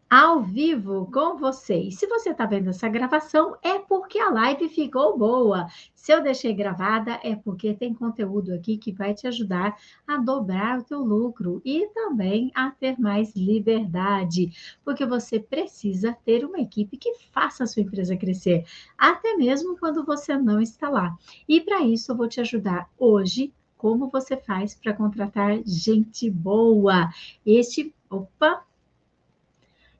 ao vivo com vocês. Se você está vendo essa gravação, é porque a live ficou boa. Se eu deixei gravada, é porque tem conteúdo aqui que vai te ajudar a dobrar o teu lucro e também a ter mais liberdade, porque você precisa ter uma equipe que faça a sua empresa crescer, até mesmo quando você não está lá. E para isso eu vou te ajudar hoje. Como você faz para contratar gente boa? Opa,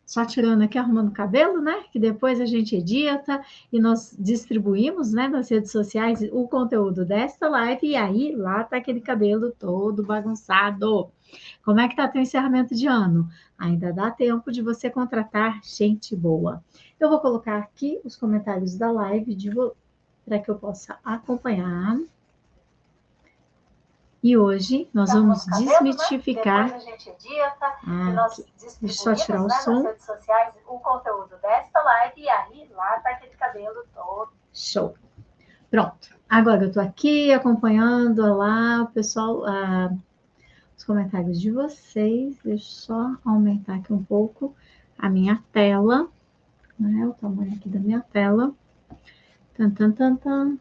só tirando aqui, arrumando o cabelo, né? Que depois a gente edita e nós distribuímos, né, nas redes sociais o conteúdo desta live e aí lá tá aquele cabelo todo bagunçado. Como é que tá teu encerramento de ano? Ainda dá tempo de você contratar gente boa. Eu vou colocar aqui os comentários da live para que eu possa acompanhar. E hoje nós vamos desmistificar. Depois a gente edita e nós distribuímos nas redes sociais o conteúdo desta live e aí lá tá aquele cabelo todo. Show. Pronto. Agora eu tô aqui acompanhando lá o pessoal, os comentários de vocês. Deixa eu só aumentar aqui um pouco a minha tela, né? O tamanho aqui da minha tela. Tan, tan, tan, tan.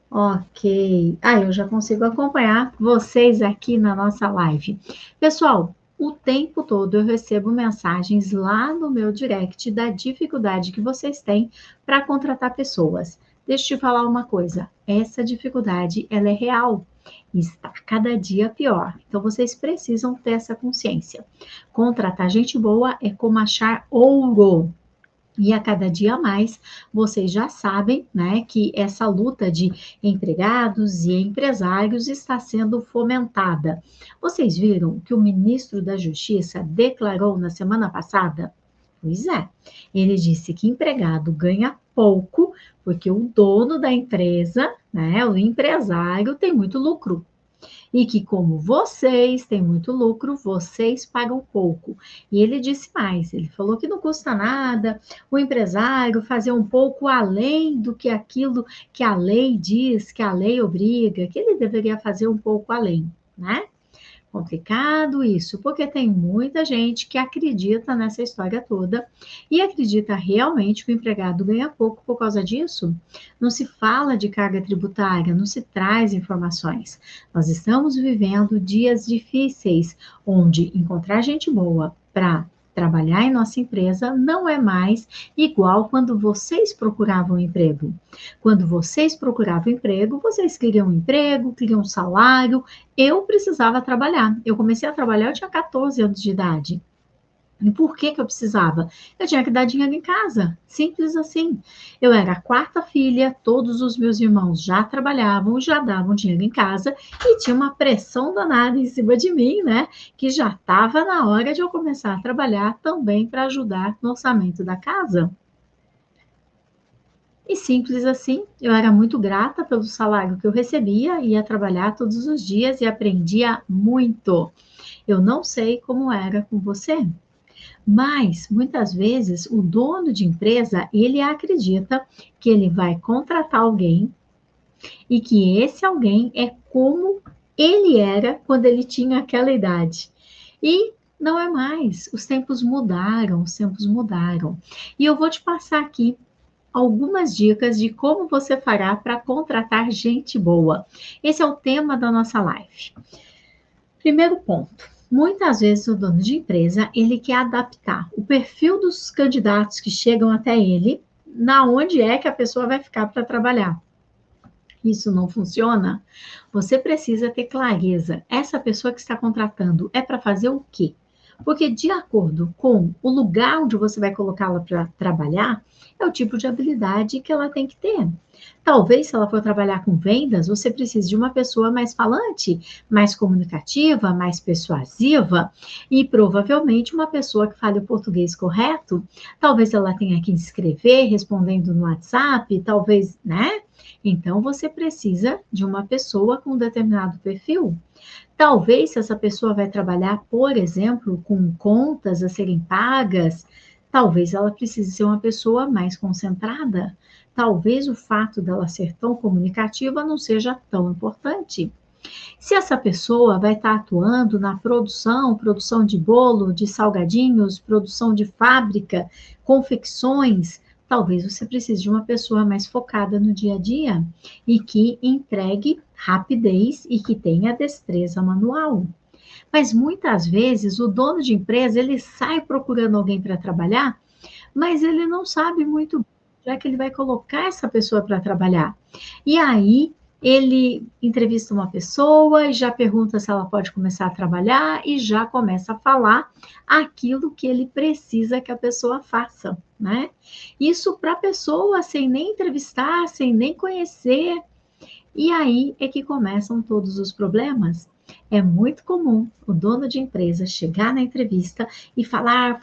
Ok. Eu já consigo acompanhar vocês aqui na nossa live. Pessoal, o tempo todo eu recebo mensagens lá no meu direct da dificuldade que vocês têm para contratar pessoas. Deixa eu te falar uma coisa, essa dificuldade, ela é real e está cada dia pior. Então, vocês precisam ter essa consciência. Contratar gente boa é como achar ouro. E a cada dia mais, vocês já sabem, né, que essa luta de empregados e empresários está sendo fomentada. Vocês viram que o ministro da Justiça declarou na semana passada? Pois é, ele disse que empregado ganha pouco, porque o dono da empresa, né, o empresário, tem muito lucro e que, como vocês têm muito lucro, vocês pagam pouco. E ele disse mais: ele falou que não custa nada o empresário fazer um pouco além do que aquilo que a lei diz, que a lei obriga, que ele deveria fazer um pouco além, né? Complicado isso, porque tem muita gente que acredita nessa história toda e acredita realmente que o empregado ganha pouco por causa disso. Não se fala de carga tributária, não se traz informações. Nós estamos vivendo dias difíceis, onde encontrar gente boa para trabalhar em nossa empresa não é mais igual quando vocês procuravam emprego. Quando vocês procuravam emprego, vocês queriam um emprego, queriam um salário. Eu precisava trabalhar. Eu comecei a trabalhar, eu tinha 14 anos de idade. E por que que eu precisava? Eu tinha que dar dinheiro em casa, simples assim. Eu era a quarta filha, todos os meus irmãos já trabalhavam, já davam dinheiro em casa e tinha uma pressão danada em cima de mim, né? Que já estava na hora de eu começar a trabalhar também para ajudar no orçamento da casa. E simples assim, eu era muito grata pelo salário que eu recebia, ia trabalhar todos os dias e aprendia muito. Eu não sei como era com você, mas muitas vezes o dono de empresa, ele acredita que ele vai contratar alguém e que esse alguém é como ele era quando ele tinha aquela idade. E não é mais, os tempos mudaram, os tempos mudaram. E eu vou te passar aqui algumas dicas de como você fará para contratar gente boa. Esse é o tema da nossa live. Primeiro ponto. Muitas vezes o dono de empresa, ele quer adaptar o perfil dos candidatos que chegam até ele, na onde é que a pessoa vai ficar para trabalhar. Isso não funciona? Você precisa ter clareza. Essa pessoa que está contratando é para fazer o quê? Porque, de acordo com o lugar onde você vai colocá-la para trabalhar, é o tipo de habilidade que ela tem que ter. Talvez, se ela for trabalhar com vendas, você precise de uma pessoa mais falante, mais comunicativa, mais persuasiva e provavelmente uma pessoa que fale o português correto. Talvez ela tenha que escrever respondendo no WhatsApp, talvez, né? Então, você precisa de uma pessoa com um determinado perfil. Talvez, se essa pessoa vai trabalhar, por exemplo, com contas a serem pagas, talvez ela precise ser uma pessoa mais concentrada. Talvez o fato dela ser tão comunicativa não seja tão importante. Se essa pessoa vai estar atuando na produção de bolo, de salgadinhos, produção de fábrica, confecções, talvez você precise de uma pessoa mais focada no dia a dia e que entregue rapidez e que tenha destreza manual. Mas muitas vezes o dono de empresa, ele sai procurando alguém para trabalhar, mas ele não sabe muito já que ele vai colocar essa pessoa para trabalhar. E aí ele entrevista uma pessoa e já pergunta se ela pode começar a trabalhar e já começa a falar aquilo que ele precisa que a pessoa faça, né? Isso para a pessoa sem nem entrevistar, sem nem conhecer. E aí é que começam todos os problemas. É muito comum o dono de empresa chegar na entrevista e falar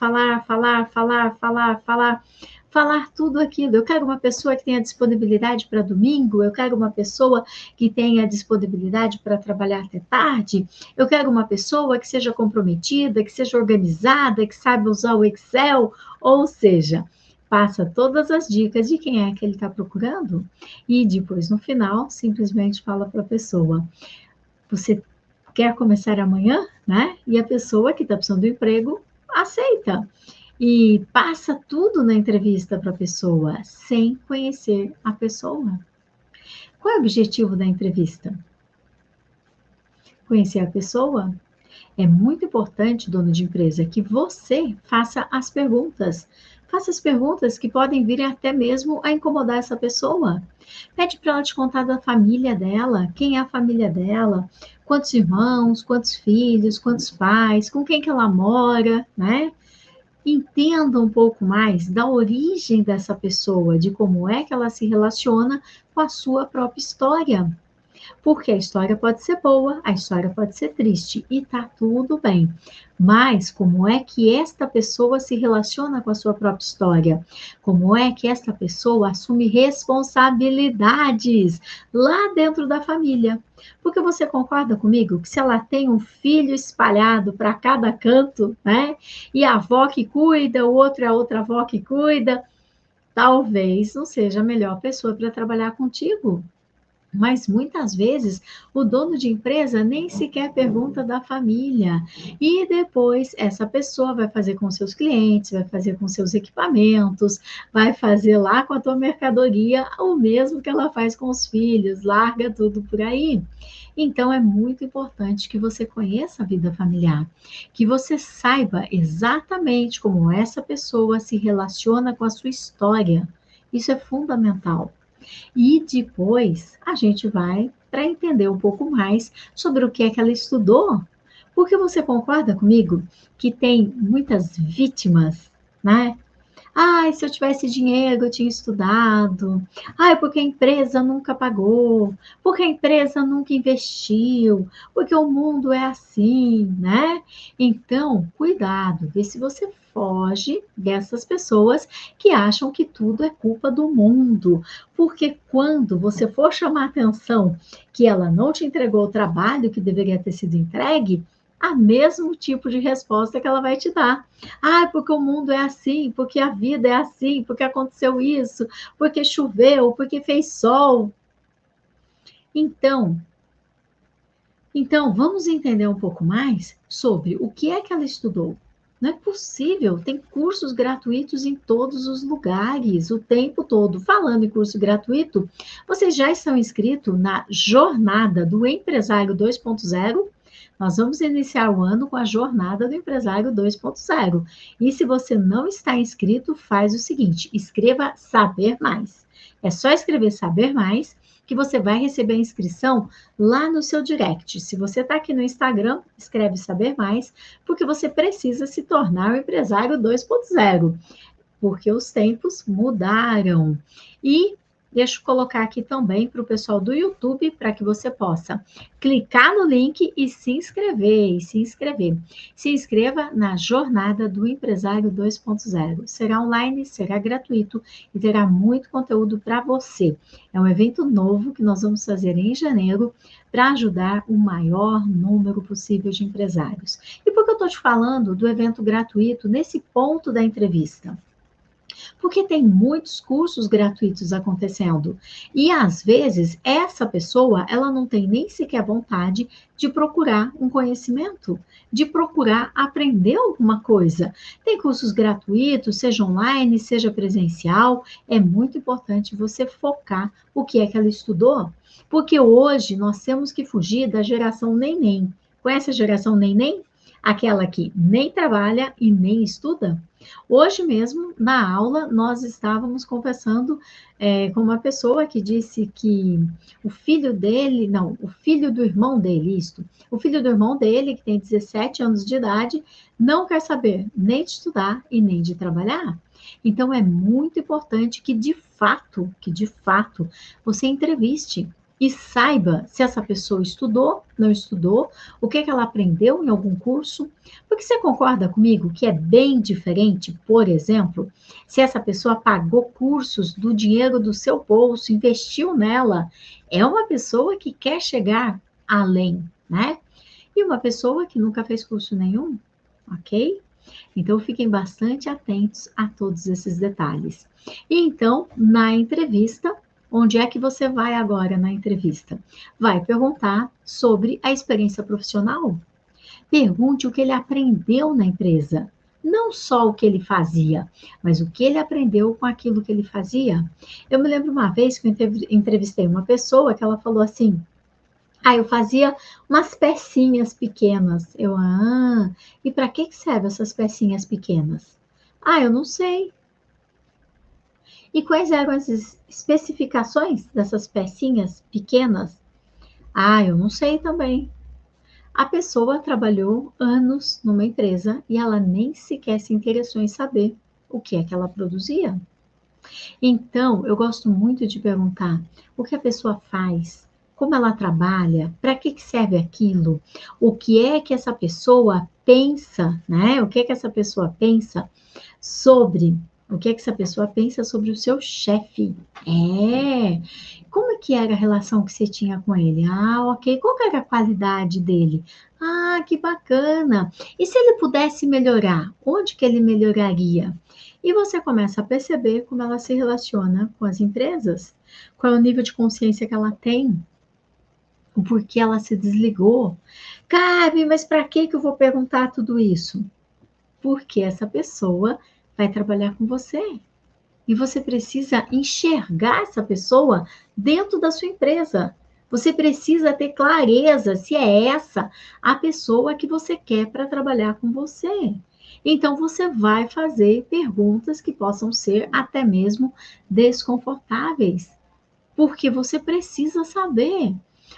tudo aquilo. Eu quero uma pessoa que tenha disponibilidade para domingo, eu quero uma pessoa que tenha disponibilidade para trabalhar até tarde, eu quero uma pessoa que seja comprometida, que seja organizada, que saiba usar o Excel, ou seja, passa todas as dicas de quem é que ele está procurando e depois, no final, simplesmente fala para a pessoa: você quer começar amanhã? Né? E a pessoa que está precisando do emprego aceita. E passa tudo na entrevista para a pessoa, sem conhecer a pessoa. Qual é o objetivo da entrevista? Conhecer a pessoa? É muito importante, dono de empresa, que você faça as perguntas. Faça as perguntas que podem vir até mesmo a incomodar essa pessoa. Pede para ela te contar da família dela, quem é a família dela, quantos irmãos, quantos filhos, quantos pais, com quem que ela mora, né? Entenda um pouco mais da origem dessa pessoa, de como é que ela se relaciona com a sua própria história. Porque a história pode ser boa, a história pode ser triste e tá tudo bem. Mas como é que esta pessoa se relaciona com a sua própria história? Como é que esta pessoa assume responsabilidades lá dentro da família? Porque você concorda comigo que se ela tem um filho espalhado para cada canto, né? E a avó que cuida, o outro é a outra avó que cuida, talvez não seja a melhor pessoa para trabalhar contigo. Mas muitas vezes o dono de empresa nem sequer pergunta da família. E depois essa pessoa vai fazer com seus clientes, vai fazer com seus equipamentos, vai fazer lá com a tua mercadoria o mesmo que ela faz com os filhos, larga tudo por aí. Então é muito importante que você conheça a vida familiar, que você saiba exatamente como essa pessoa se relaciona com a sua história. Isso é fundamental. E depois a gente vai para entender um pouco mais sobre o que é que ela estudou. Porque você concorda comigo que tem muitas vítimas, né? Ai, se eu tivesse dinheiro, eu tinha estudado. Ai, porque a empresa nunca pagou. Porque a empresa nunca investiu. Porque o mundo é assim, né? Então, cuidado, vê se você foge dessas pessoas que acham que tudo é culpa do mundo. Porque quando você for chamar atenção que ela não te entregou o trabalho que deveria ter sido entregue, a mesmo tipo de resposta que ela vai te dar. Ah, porque o mundo é assim, porque a vida é assim, porque aconteceu isso, porque choveu, porque fez sol. Então, vamos entender um pouco mais sobre o que é que ela estudou. Não é possível, tem cursos gratuitos em todos os lugares, o tempo todo. Falando em curso gratuito, vocês já estão inscritos na Jornada do Empresário 2.0? Nós vamos iniciar o ano com a Jornada do Empresário 2.0. E se você não está inscrito, faz o seguinte, escreva Saber Mais. É só escrever Saber Mais que você vai receber a inscrição lá no seu direct. Se você está aqui no Instagram, escreve Saber Mais, porque você precisa se tornar o empresário 2.0, porque os tempos mudaram. E deixa eu colocar aqui também para o pessoal do YouTube, para que você possa clicar no link e se inscrever, Se inscreva na Jornada do Empresário 2.0. Será online, será gratuito e terá muito conteúdo para você. É um evento novo que nós vamos fazer em janeiro para ajudar o maior número possível de empresários. E por que eu estou te falando do evento gratuito nesse ponto da entrevista? Porque tem muitos cursos gratuitos acontecendo. E às vezes essa pessoa, ela não tem nem sequer vontade de procurar um conhecimento, de procurar aprender alguma coisa. Tem cursos gratuitos, seja online, seja presencial. É muito importante você focar o que é que ela estudou, porque hoje nós temos que fugir da geração neném. Conhece a geração neném? Aquela que nem trabalha e nem estuda? Hoje mesmo, na aula, nós estávamos conversando com uma pessoa que disse que o filho dele, não, o filho do irmão dele, o filho do irmão dele, que tem 17 anos de idade, não quer saber nem de estudar e nem de trabalhar. Então, é muito importante que de fato, você entreviste e saiba se essa pessoa estudou, não estudou, o que ela aprendeu em algum curso. Porque você concorda comigo que é bem diferente, por exemplo, se essa pessoa pagou cursos do dinheiro do seu bolso, investiu nela, é uma pessoa que quer chegar além, né? E uma pessoa que nunca fez curso nenhum, ok? Então, fiquem bastante atentos a todos esses detalhes. E então, na entrevista, onde é que você vai agora na entrevista? Vai perguntar sobre a experiência profissional. Pergunte o que ele aprendeu na empresa. Não só o que ele fazia, mas o que ele aprendeu com aquilo que ele fazia. Eu me lembro uma vez que eu entrevistei uma pessoa que ela falou assim: eu fazia umas pecinhas pequenas. E para que servem essas pecinhas pequenas? Eu não sei. E quais eram as especificações dessas pecinhas pequenas? Eu não sei também. A pessoa trabalhou anos numa empresa e ela nem sequer se interessou em saber o que é que ela produzia. Então, eu gosto muito de perguntar o que a pessoa faz, como ela trabalha, para que serve aquilo, o que é que essa pessoa pensa, né? O que é que essa pessoa pensa sobre, o que é que essa pessoa pensa sobre o seu chefe? Como é que era a relação que você tinha com ele? Ok. Qual que era a qualidade dele? Que bacana. E se ele pudesse melhorar, onde que ele melhoraria? E você começa a perceber como ela se relaciona com as empresas, qual é o nível de consciência que ela tem, o porquê ela se desligou. Cabe, mas para que eu vou perguntar tudo isso? Porque essa pessoa vai trabalhar com você. E você precisa enxergar essa pessoa dentro da sua empresa. Você precisa ter clareza se é essa a pessoa que você quer para trabalhar com você. Então, você vai fazer perguntas que possam ser até mesmo desconfortáveis, porque você precisa saber.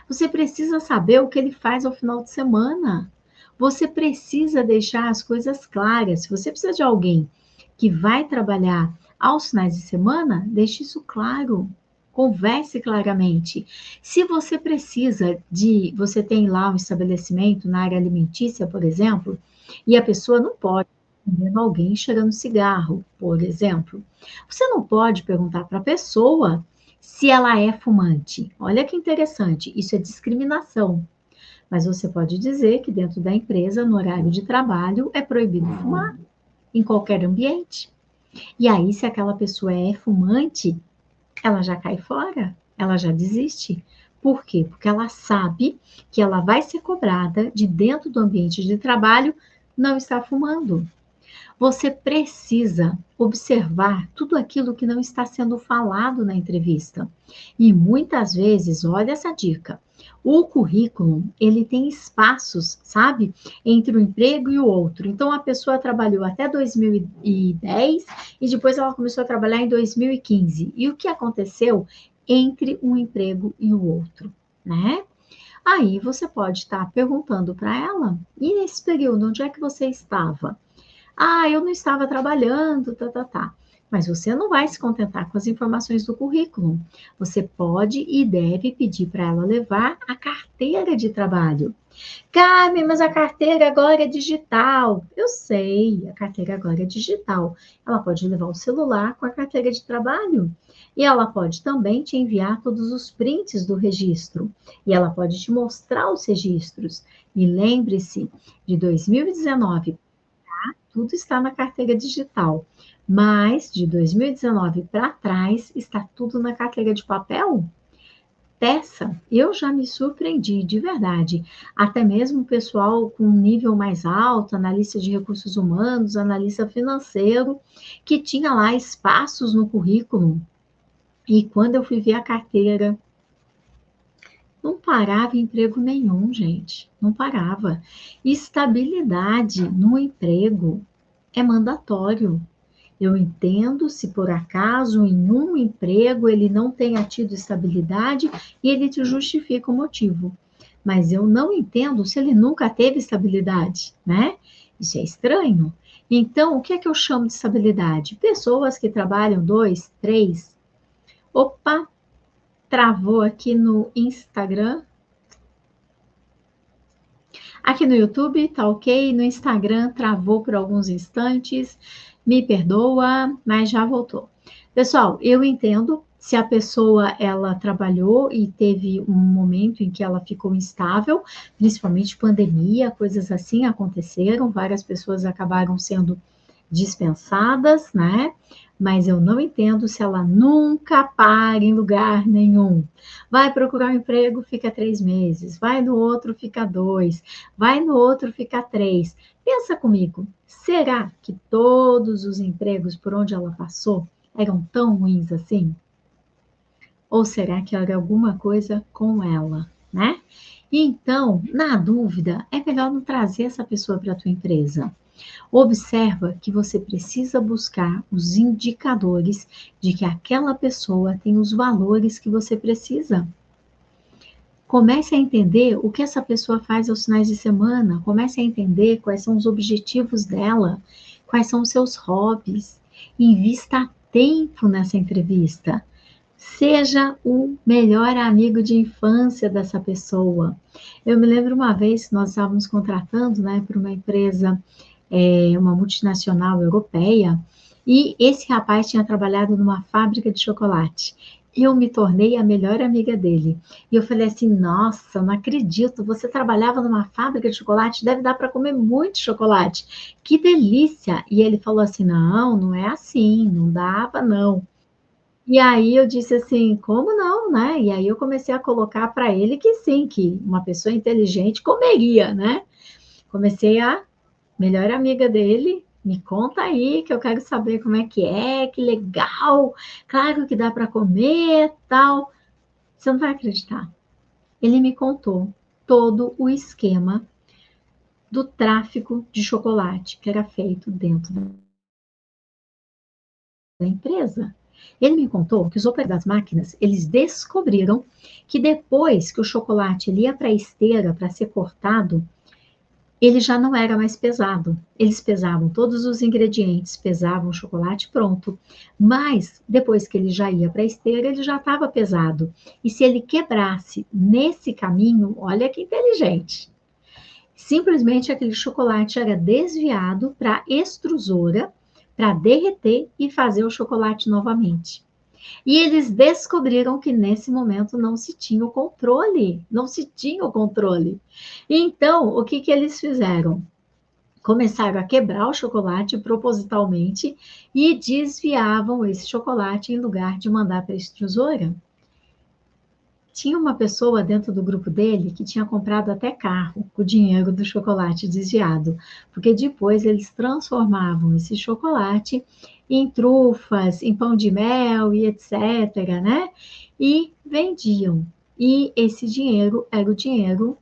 Você precisa saber o que ele faz ao final de semana. Você precisa deixar as coisas claras. Se você precisa de alguém que vai trabalhar aos finais de semana, deixe isso claro. Converse claramente. Se você precisa você tem lá um estabelecimento na área alimentícia, por exemplo, e a pessoa não pode vendo alguém cheirando cigarro, por exemplo. Você não pode perguntar para a pessoa se ela é fumante. Olha que interessante, isso é discriminação. Mas você pode dizer que dentro da empresa, no horário de trabalho, é proibido fumar em qualquer ambiente. E aí, se aquela pessoa é fumante, ela já cai fora, ela já desiste. Por quê? Porque ela sabe que ela vai ser cobrada de dentro do ambiente de trabalho não estar fumando. Você precisa observar tudo aquilo que não está sendo falado na entrevista. E muitas vezes, olha essa dica, o currículo, ele tem espaços, sabe, entre um emprego e o outro. Então, a pessoa trabalhou até 2010 e depois ela começou a trabalhar em 2015. E o que aconteceu entre um emprego e o outro, né? Aí você pode estar perguntando para ela, e nesse período, onde é que você estava? Eu não estava trabalhando, tá. Mas você não vai se contentar com as informações do currículo. Você pode e deve pedir para ela levar a carteira de trabalho. Carmen, mas a carteira agora é digital. Eu sei, a carteira agora é digital. Ela pode levar o celular com a carteira de trabalho. E ela pode também te enviar todos os prints do registro. E ela pode te mostrar os registros. E lembre-se, de 2019 tudo está na carteira digital. Mas de 2019 para trás, está tudo na carteira de papel? Peça, eu já me surpreendi, de verdade. Até mesmo o pessoal com um nível mais alto, analista de recursos humanos, analista financeiro, que tinha lá espaços no currículo. E quando eu fui ver a carteira, não parava emprego nenhum, gente. Não parava. Estabilidade no emprego é mandatório. Eu entendo se por acaso em um emprego ele não tenha tido estabilidade e ele te justifica o motivo. Mas eu não entendo se ele nunca teve estabilidade, né? Isso é estranho. Então, o que é que eu chamo de estabilidade? Pessoas que trabalham 2, 3. Opa, travou aqui no Instagram. Aqui no YouTube tá ok, no Instagram travou por alguns instantes. Me perdoa, mas já voltou. Pessoal, eu entendo se a pessoa ela trabalhou e teve um momento em que ela ficou instável, principalmente pandemia, coisas assim aconteceram, várias pessoas acabaram sendo dispensadas, né? Mas eu não entendo se ela nunca para em lugar nenhum. Vai procurar um emprego, fica 3 meses. Vai no outro, fica 2. Vai no outro, fica 3. Pensa comigo, será que todos os empregos por onde ela passou eram tão ruins assim? Ou será que era alguma coisa com ela, né? Então, na dúvida, é melhor não trazer essa pessoa para a tua empresa. Observa que você precisa buscar os indicadores de que aquela pessoa tem os valores que você precisa. Comece a entender o que essa pessoa faz aos finais de semana, comece a entender quais são os objetivos dela, quais são os seus hobbies. Invista tempo nessa entrevista. Seja o melhor amigo de infância dessa pessoa. Eu me lembro uma vez que nós estávamos contratando, né, para uma empresa, uma multinacional europeia, e esse rapaz tinha trabalhado numa fábrica de chocolate. Eu me tornei a melhor amiga dele. E eu falei assim: nossa, não acredito, você trabalhava numa fábrica de chocolate, deve dar para comer muito chocolate. Que delícia! E ele falou assim: não, não é assim, não dava, não. E aí eu disse assim: como não, né? E aí eu comecei a colocar para ele que sim, que uma pessoa inteligente comeria, né? Comecei a melhor amiga dele, me conta aí que eu quero saber como é, que legal, claro que dá para comer, tal. Você não vai acreditar. Ele me contou todo o esquema do tráfico de chocolate que era feito dentro da empresa. Ele me contou que os operadores das máquinas, eles descobriram que depois que o chocolate ele ia para a esteira para ser cortado, ele já não era mais pesado. Eles pesavam todos os ingredientes, pesavam o chocolate pronto. Mas depois que ele já ia para a esteira, ele já estava pesado. E se ele quebrasse nesse caminho, olha que inteligente. Simplesmente aquele chocolate era desviado para a extrusora para derreter e fazer o chocolate novamente. E eles descobriram que nesse momento não se tinha o controle, não se tinha o controle. Então, o que que eles fizeram? Começaram a quebrar o chocolate propositalmente e desviavam esse chocolate em lugar de mandar para a extrusora. Tinha uma pessoa dentro do grupo dele que tinha comprado até carro com o dinheiro do chocolate desviado, porque depois eles transformavam esse chocolate em trufas, em pão de mel e etc, né? E vendiam. E esse dinheiro era o dinheiro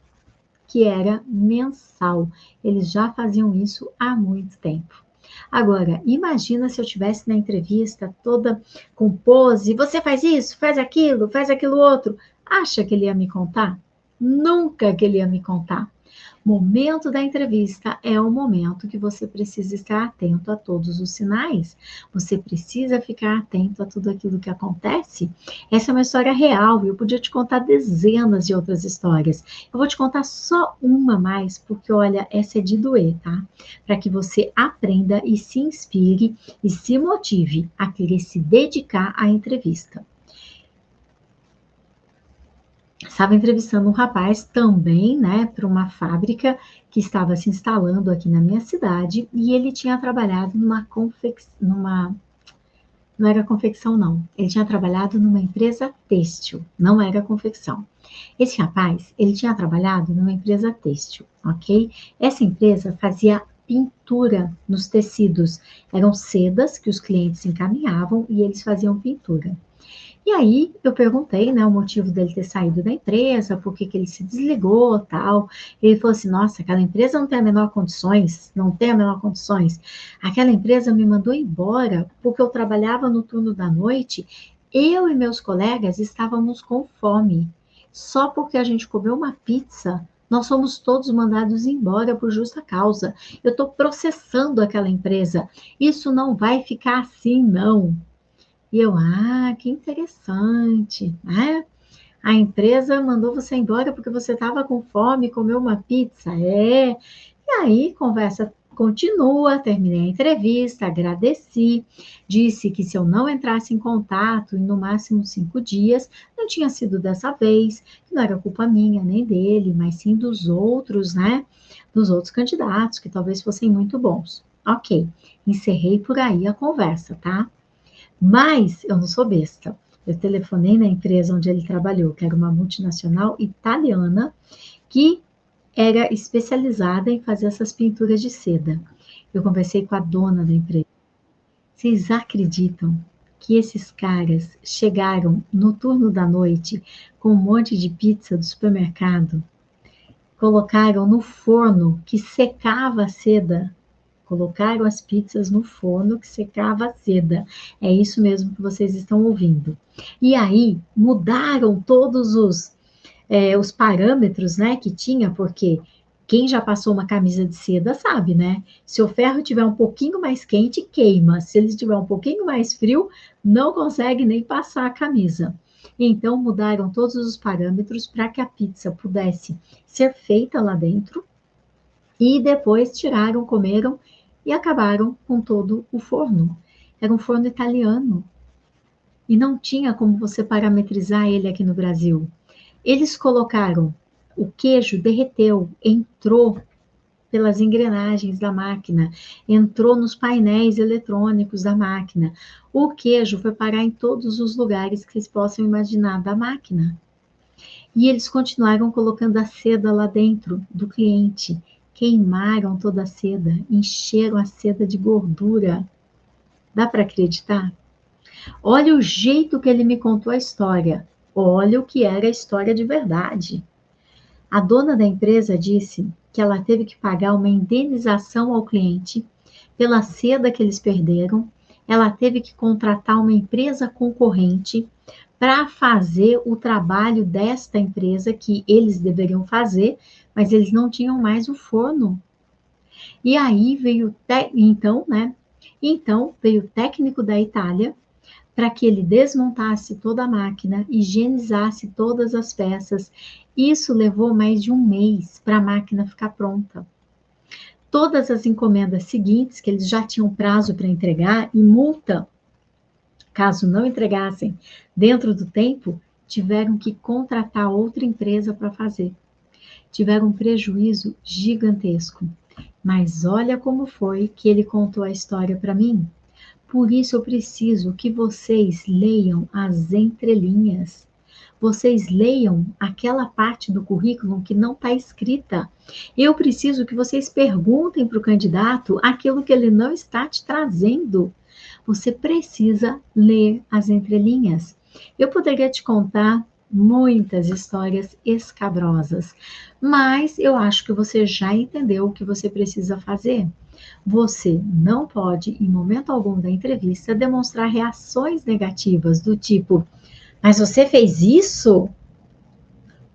que era mensal. Eles já faziam isso há muito tempo. Agora, imagina se eu tivesse na entrevista toda com pose, você faz isso, faz aquilo outro. Acha que ele ia me contar? Nunca que ele ia me contar. Momento da entrevista é o momento que você precisa estar atento a todos os sinais. Você precisa ficar atento a tudo aquilo que acontece. Essa é uma história real e eu podia te contar dezenas de outras histórias. Eu vou te contar só uma mais, porque olha, essa é de doer, tá? Para que você aprenda e se inspire e se motive a querer se dedicar à entrevista. Estava entrevistando um rapaz também, né, para uma fábrica que estava se instalando aqui na minha cidade, e ele tinha trabalhado não era confecção não, ele tinha trabalhado numa empresa têxtil, não era confecção. Esse rapaz, ele tinha trabalhado numa empresa têxtil, ok? Essa empresa fazia pintura nos tecidos, eram sedas que os clientes encaminhavam e eles faziam pintura. E aí eu perguntei, né, o motivo dele ter saído da empresa, por que que ele se desligou, tal. Ele falou assim: "Nossa, aquela empresa não tem a menor condições, não tem a menor condições. Aquela empresa me mandou embora porque eu trabalhava no turno da noite, eu e meus colegas estávamos com fome. Só porque a gente comeu uma pizza, nós fomos todos mandados embora por justa causa. Eu estou processando aquela empresa. Isso não vai ficar assim, não." E eu, que interessante, né? A empresa mandou você embora porque você estava com fome, comeu uma pizza, é. E aí, conversa continua, terminei a entrevista, agradeci, disse que se eu não entrasse em contato em no máximo 5 dias, não tinha sido dessa vez, que não era culpa minha nem dele, mas sim dos outros, né? Dos outros candidatos, que talvez fossem muito bons. Ok, encerrei por aí a conversa, tá? Mas eu não sou besta. Eu telefonei na empresa onde ele trabalhou, que era uma multinacional italiana, que era especializada em fazer essas pinturas de seda. Eu conversei com a dona da empresa. Vocês acreditam que esses caras chegaram no turno da noite com um monte de pizza do supermercado, colocaram no forno que secava a seda, colocaram as pizzas no forno que secava a seda. É isso mesmo que vocês estão ouvindo. E aí mudaram todos os parâmetros, né, que tinha, porque quem já passou uma camisa de seda sabe, né? Se o ferro tiver um pouquinho mais quente, queima. Se ele estiver um pouquinho mais frio, não consegue nem passar a camisa. Então mudaram todos os parâmetros para que a pizza pudesse ser feita lá dentro e depois tiraram, comeram e acabaram com todo o forno. Era um forno italiano e não tinha como você parametrizar ele aqui no Brasil. Eles colocaram, o queijo derreteu, entrou pelas engrenagens da máquina, entrou nos painéis eletrônicos da máquina. O queijo foi parar em todos os lugares que vocês possam imaginar da máquina. E eles continuaram colocando a seda lá dentro do cliente. Queimaram toda a seda, encheram a seda de gordura. Dá para acreditar? Olha o jeito que ele me contou a história. Olha o que era a história de verdade. A dona da empresa disse que ela teve que pagar uma indenização ao cliente pela seda que eles perderam. Ela teve que contratar uma empresa concorrente para fazer o trabalho desta empresa que eles deveriam fazer, mas eles não tinham mais o forno. E aí veio, então, né? Então veio o técnico da Itália para que ele desmontasse toda a máquina, higienizasse todas as peças. Isso levou mais de um mês para a máquina ficar pronta. Todas as encomendas seguintes, que eles já tinham prazo para entregar, e multa, caso não entregassem dentro do tempo, tiveram que contratar outra empresa para fazer. Tiveram um prejuízo gigantesco. Mas olha como foi que ele contou a história para mim. Por isso eu preciso que vocês leiam as entrelinhas. Vocês leiam aquela parte do currículo que não está escrita. Eu preciso que vocês perguntem para o candidato aquilo que ele não está te trazendo. Você precisa ler as entrelinhas. Eu poderia te contar muitas histórias escabrosas, mas eu acho que você já entendeu o que você precisa fazer. Você não pode, em momento algum da entrevista, demonstrar reações negativas do tipo: mas você fez isso?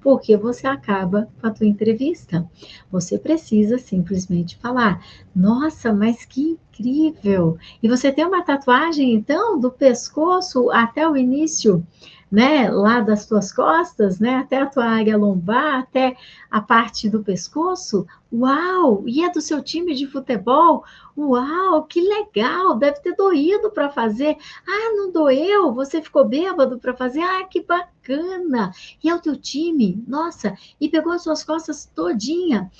Porque você acaba com a tua entrevista. Você precisa simplesmente falar: nossa, mas que incrível! E você tem uma tatuagem, então, do pescoço até o início né, lá das tuas costas, né, até a tua área lombar, até a parte do pescoço. Uau! E é do seu time de futebol? Uau, que legal! Deve ter doído para fazer. Ah, não doeu? Você ficou bêbado para fazer? Ah, que bacana! E é o teu time? Nossa, e pegou as suas costas todinha.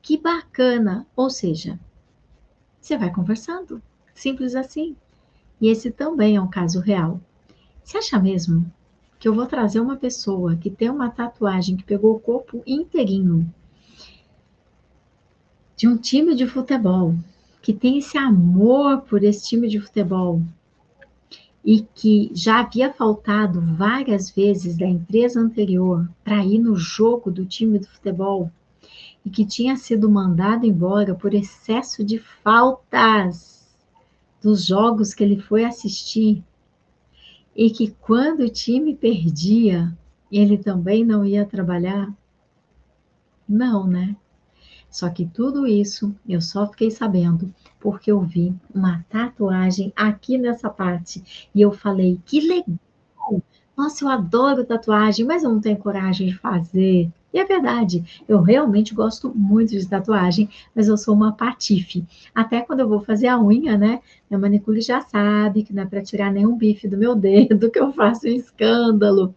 Que bacana! Ou seja, você vai conversando. Simples assim. E esse também é um caso real. Você acha mesmo que eu vou trazer uma pessoa que tem uma tatuagem que pegou o corpo inteirinho de um time de futebol, que tem esse amor por esse time de futebol e que já havia faltado várias vezes da empresa anterior para ir no jogo do time do futebol e que tinha sido mandado embora por excesso de faltas dos jogos que ele foi assistir e que quando o time perdia, ele também não ia trabalhar? Não, né? Só que tudo isso eu só fiquei sabendo porque eu vi uma tatuagem aqui nessa parte e eu falei: que legal! Nossa, eu adoro tatuagem, mas eu não tenho coragem de fazer. E é verdade, eu realmente gosto muito de tatuagem, mas eu sou uma patife. Até quando eu vou fazer a unha, né? Minha manicure já sabe que não é para tirar nenhum bife do meu dedo, que eu faço um escândalo.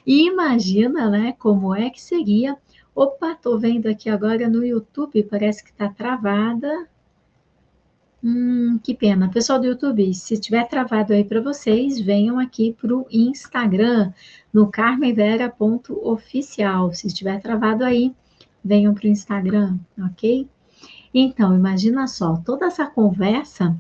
E imagina, né, como é que seria. Opa, tô vendo aqui agora no YouTube, parece que está travada. Que pena. Pessoal do YouTube, se estiver travado aí para vocês, venham aqui para o Instagram, no carmenvera.oficial. Se estiver travado aí, venham para o Instagram, ok? Então, imagina só, toda essa conversa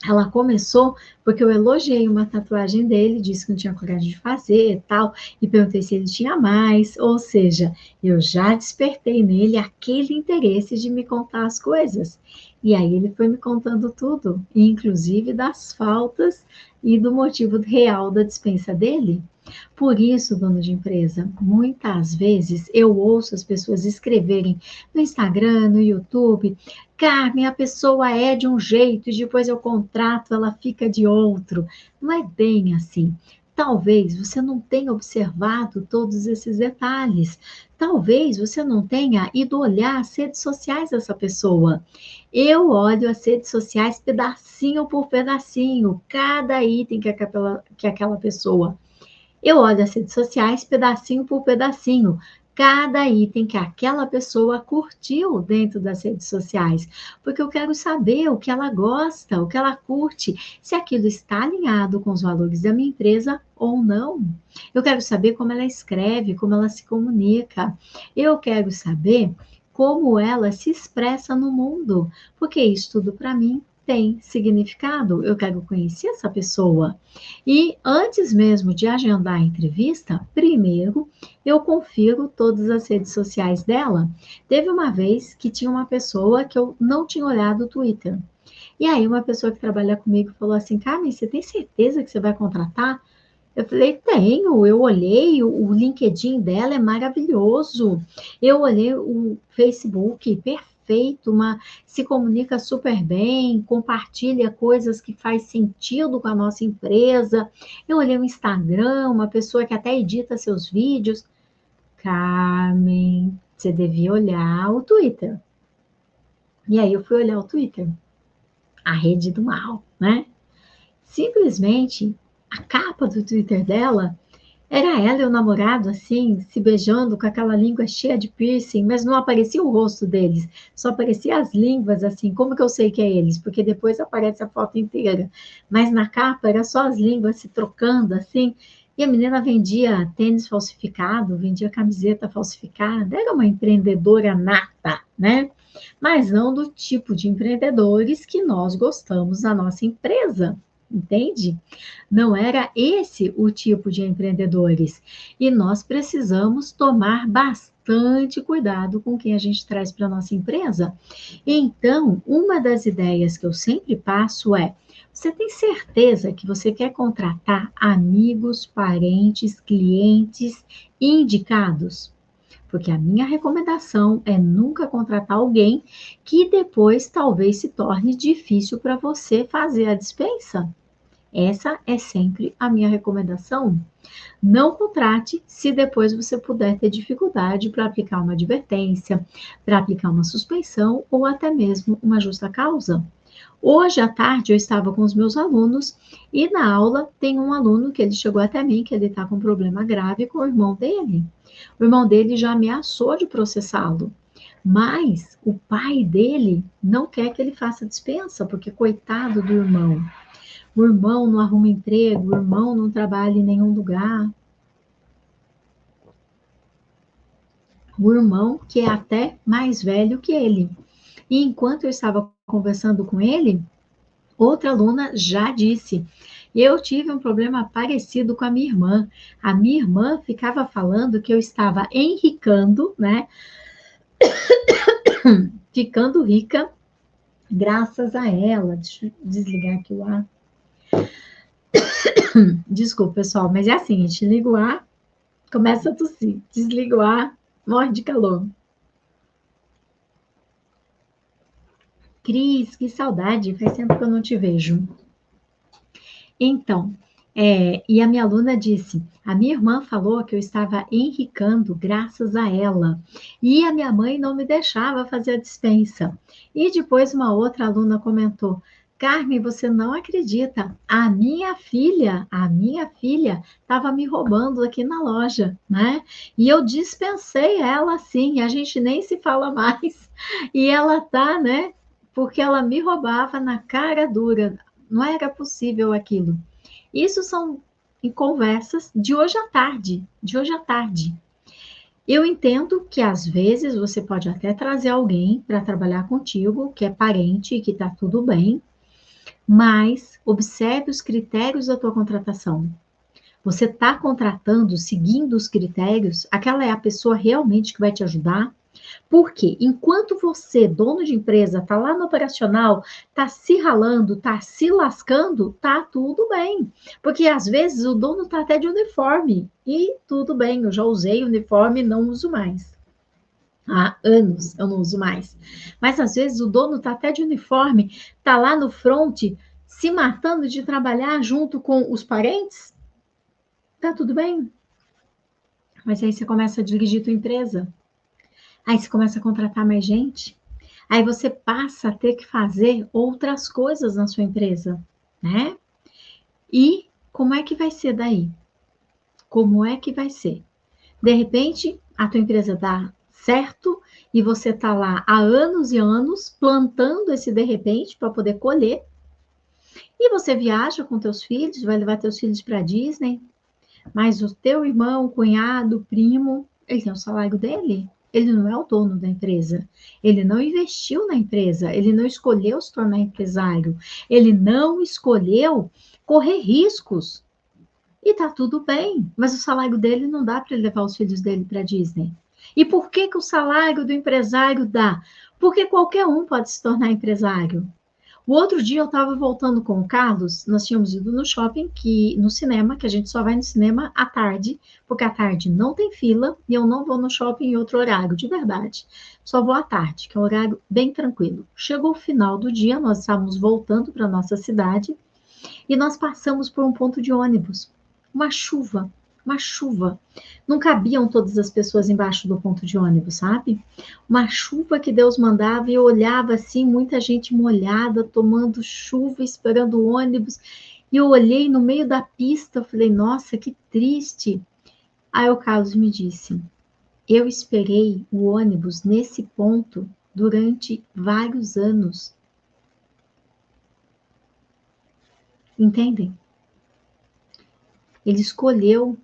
ela começou porque eu elogiei uma tatuagem dele, disse que não tinha coragem de fazer e tal, e perguntei se ele tinha mais, ou seja, eu já despertei nele aquele interesse de me contar as coisas. E aí ele foi me contando tudo, inclusive das faltas e do motivo real da dispensa dele. Por isso, dono de empresa, muitas vezes eu ouço as pessoas escreverem no Instagram, no YouTube: Carmen, a pessoa é de um jeito e depois eu contrato, ela fica de outro. Não é bem assim. Talvez você não tenha observado todos esses detalhes. Talvez você não tenha ido olhar as redes sociais dessa pessoa. Eu olho as redes sociais pedacinho por pedacinho, cada item que aquela pessoa. Eu olho as redes sociais pedacinho por pedacinho, cada item que aquela pessoa curtiu dentro das redes sociais, porque eu quero saber o que ela gosta, o que ela curte, se aquilo está alinhado com os valores da minha empresa ou não. Eu quero saber como ela escreve, como ela se comunica. Eu quero saber como ela se expressa no mundo, porque isso tudo para mim tem significado. Eu quero conhecer essa pessoa. E antes mesmo de agendar a entrevista, primeiro eu confiro todas as redes sociais dela. Teve uma vez que tinha uma pessoa que eu não tinha olhado o Twitter. E aí uma pessoa que trabalha comigo falou assim: Carmen, você tem certeza que você vai contratar? Eu falei: tenho, eu olhei, o LinkedIn dela é maravilhoso. Eu olhei o Facebook, perfeito, se comunica super bem, compartilha coisas que faz sentido com a nossa empresa. Eu olhei o Instagram, uma pessoa que até edita seus vídeos. Carmen, você devia olhar o Twitter. E aí eu fui olhar o Twitter, a rede do mal, né? Simplesmente a capa do Twitter dela era ela e o namorado, assim, se beijando com aquela língua cheia de piercing, mas não aparecia o rosto deles, só aparecia as línguas, assim. Como que eu sei que é eles? Porque depois aparece a foto inteira. Mas na capa era só as línguas se trocando, assim. E a menina vendia tênis falsificado, vendia camiseta falsificada, era uma empreendedora nata, né? Mas não do tipo de empreendedores que nós gostamos na nossa empresa, entende? Não era esse o tipo de empreendedores. E nós precisamos tomar bastante cuidado com quem a gente traz para a nossa empresa. Então, uma das ideias que eu sempre passo é: você tem certeza que você quer contratar amigos, parentes, clientes indicados? Porque a minha recomendação é nunca contratar alguém que depois talvez se torne difícil para você fazer a dispensa. Essa é sempre a minha recomendação. Não contrate se depois você puder ter dificuldade para aplicar uma advertência, para aplicar uma suspensão ou até mesmo uma justa causa. Hoje à tarde eu estava com os meus alunos e na aula tem um aluno que ele chegou até mim que ele está com um problema grave com o irmão dele. O irmão dele já ameaçou de processá-lo, mas o pai dele não quer que ele faça dispensa, porque coitado do irmão. O irmão não arruma emprego, o irmão não trabalha em nenhum lugar. O irmão que é até mais velho que ele. E enquanto eu estava conversando com ele, outra aluna já disse: eu tive um problema parecido com a minha irmã. A minha irmã ficava falando que eu estava enricando, né? Ficando rica graças a ela. Deixa eu desligar aqui o ar. Desculpa, pessoal, mas é assim, a gente liga o ar, começa a tossir, desliga o ar, morre de calor. Cris, que saudade, faz tempo que eu não te vejo. Então, e a minha aluna disse: a minha irmã falou que eu estava enricando graças a ela, e a minha mãe não me deixava fazer a dispensa. E depois uma outra aluna comentou: Carmen, você não acredita, a minha filha estava me roubando aqui na loja, né? E eu dispensei ela assim, a gente nem se fala mais, e ela tá, né? Porque ela me roubava na cara dura, não era possível aquilo. Isso são em conversas de hoje à tarde, de hoje à tarde. Eu entendo que às vezes você pode até trazer alguém para trabalhar contigo, que é parente e que está tudo bem, mas observe os critérios da tua contratação. Você está contratando, seguindo os critérios, aquela é a pessoa realmente que vai te ajudar? Porque enquanto você, dono de empresa, está lá no operacional, está se ralando, está se lascando, tá tudo bem. Porque às vezes o dono está até de uniforme e tudo bem, eu já usei uniforme e não uso mais. Há anos eu não uso mais. Mas às vezes o dono está até de uniforme, está lá no front, se matando de trabalhar junto com os parentes, tá tudo bem. Mas aí você começa a dirigir tua empresa. Aí você começa a contratar mais gente. Aí você passa a ter que fazer outras coisas na sua empresa, né? E como é que vai ser daí? Como é que vai ser? De repente, a tua empresa dá certo e você tá lá há anos e anos plantando esse de repente para poder colher. E você viaja com teus filhos, vai levar teus filhos para Disney, mas o teu irmão, cunhado, primo, ele tem o salário dele. Ele não é o dono da empresa. Ele não investiu na empresa. Ele não escolheu se tornar empresário. Ele não escolheu correr riscos. E tá tudo bem. Mas o salário dele não dá para ele levar os filhos dele para Disney. E por que que o salário do empresário dá? Porque qualquer um pode se tornar empresário. O outro dia eu estava voltando com o Carlos, nós tínhamos ido no shopping, no cinema, que a gente só vai no cinema à tarde, porque à tarde não tem fila e eu não vou no shopping em outro horário, de verdade. Só vou à tarde, que é um horário bem tranquilo. Chegou o final do dia, nós estávamos voltando para a nossa cidade e nós passamos por um ponto de ônibus. Uma chuva, uma chuva. Não cabiam todas as pessoas embaixo do ponto de ônibus, sabe? Uma chuva que Deus mandava e eu olhava assim, muita gente molhada, tomando chuva, esperando o ônibus. E eu olhei no meio da pista, eu falei, nossa, que triste. Aí o Carlos me disse, eu esperei o ônibus nesse ponto durante vários anos. Entendem? Ele escolheu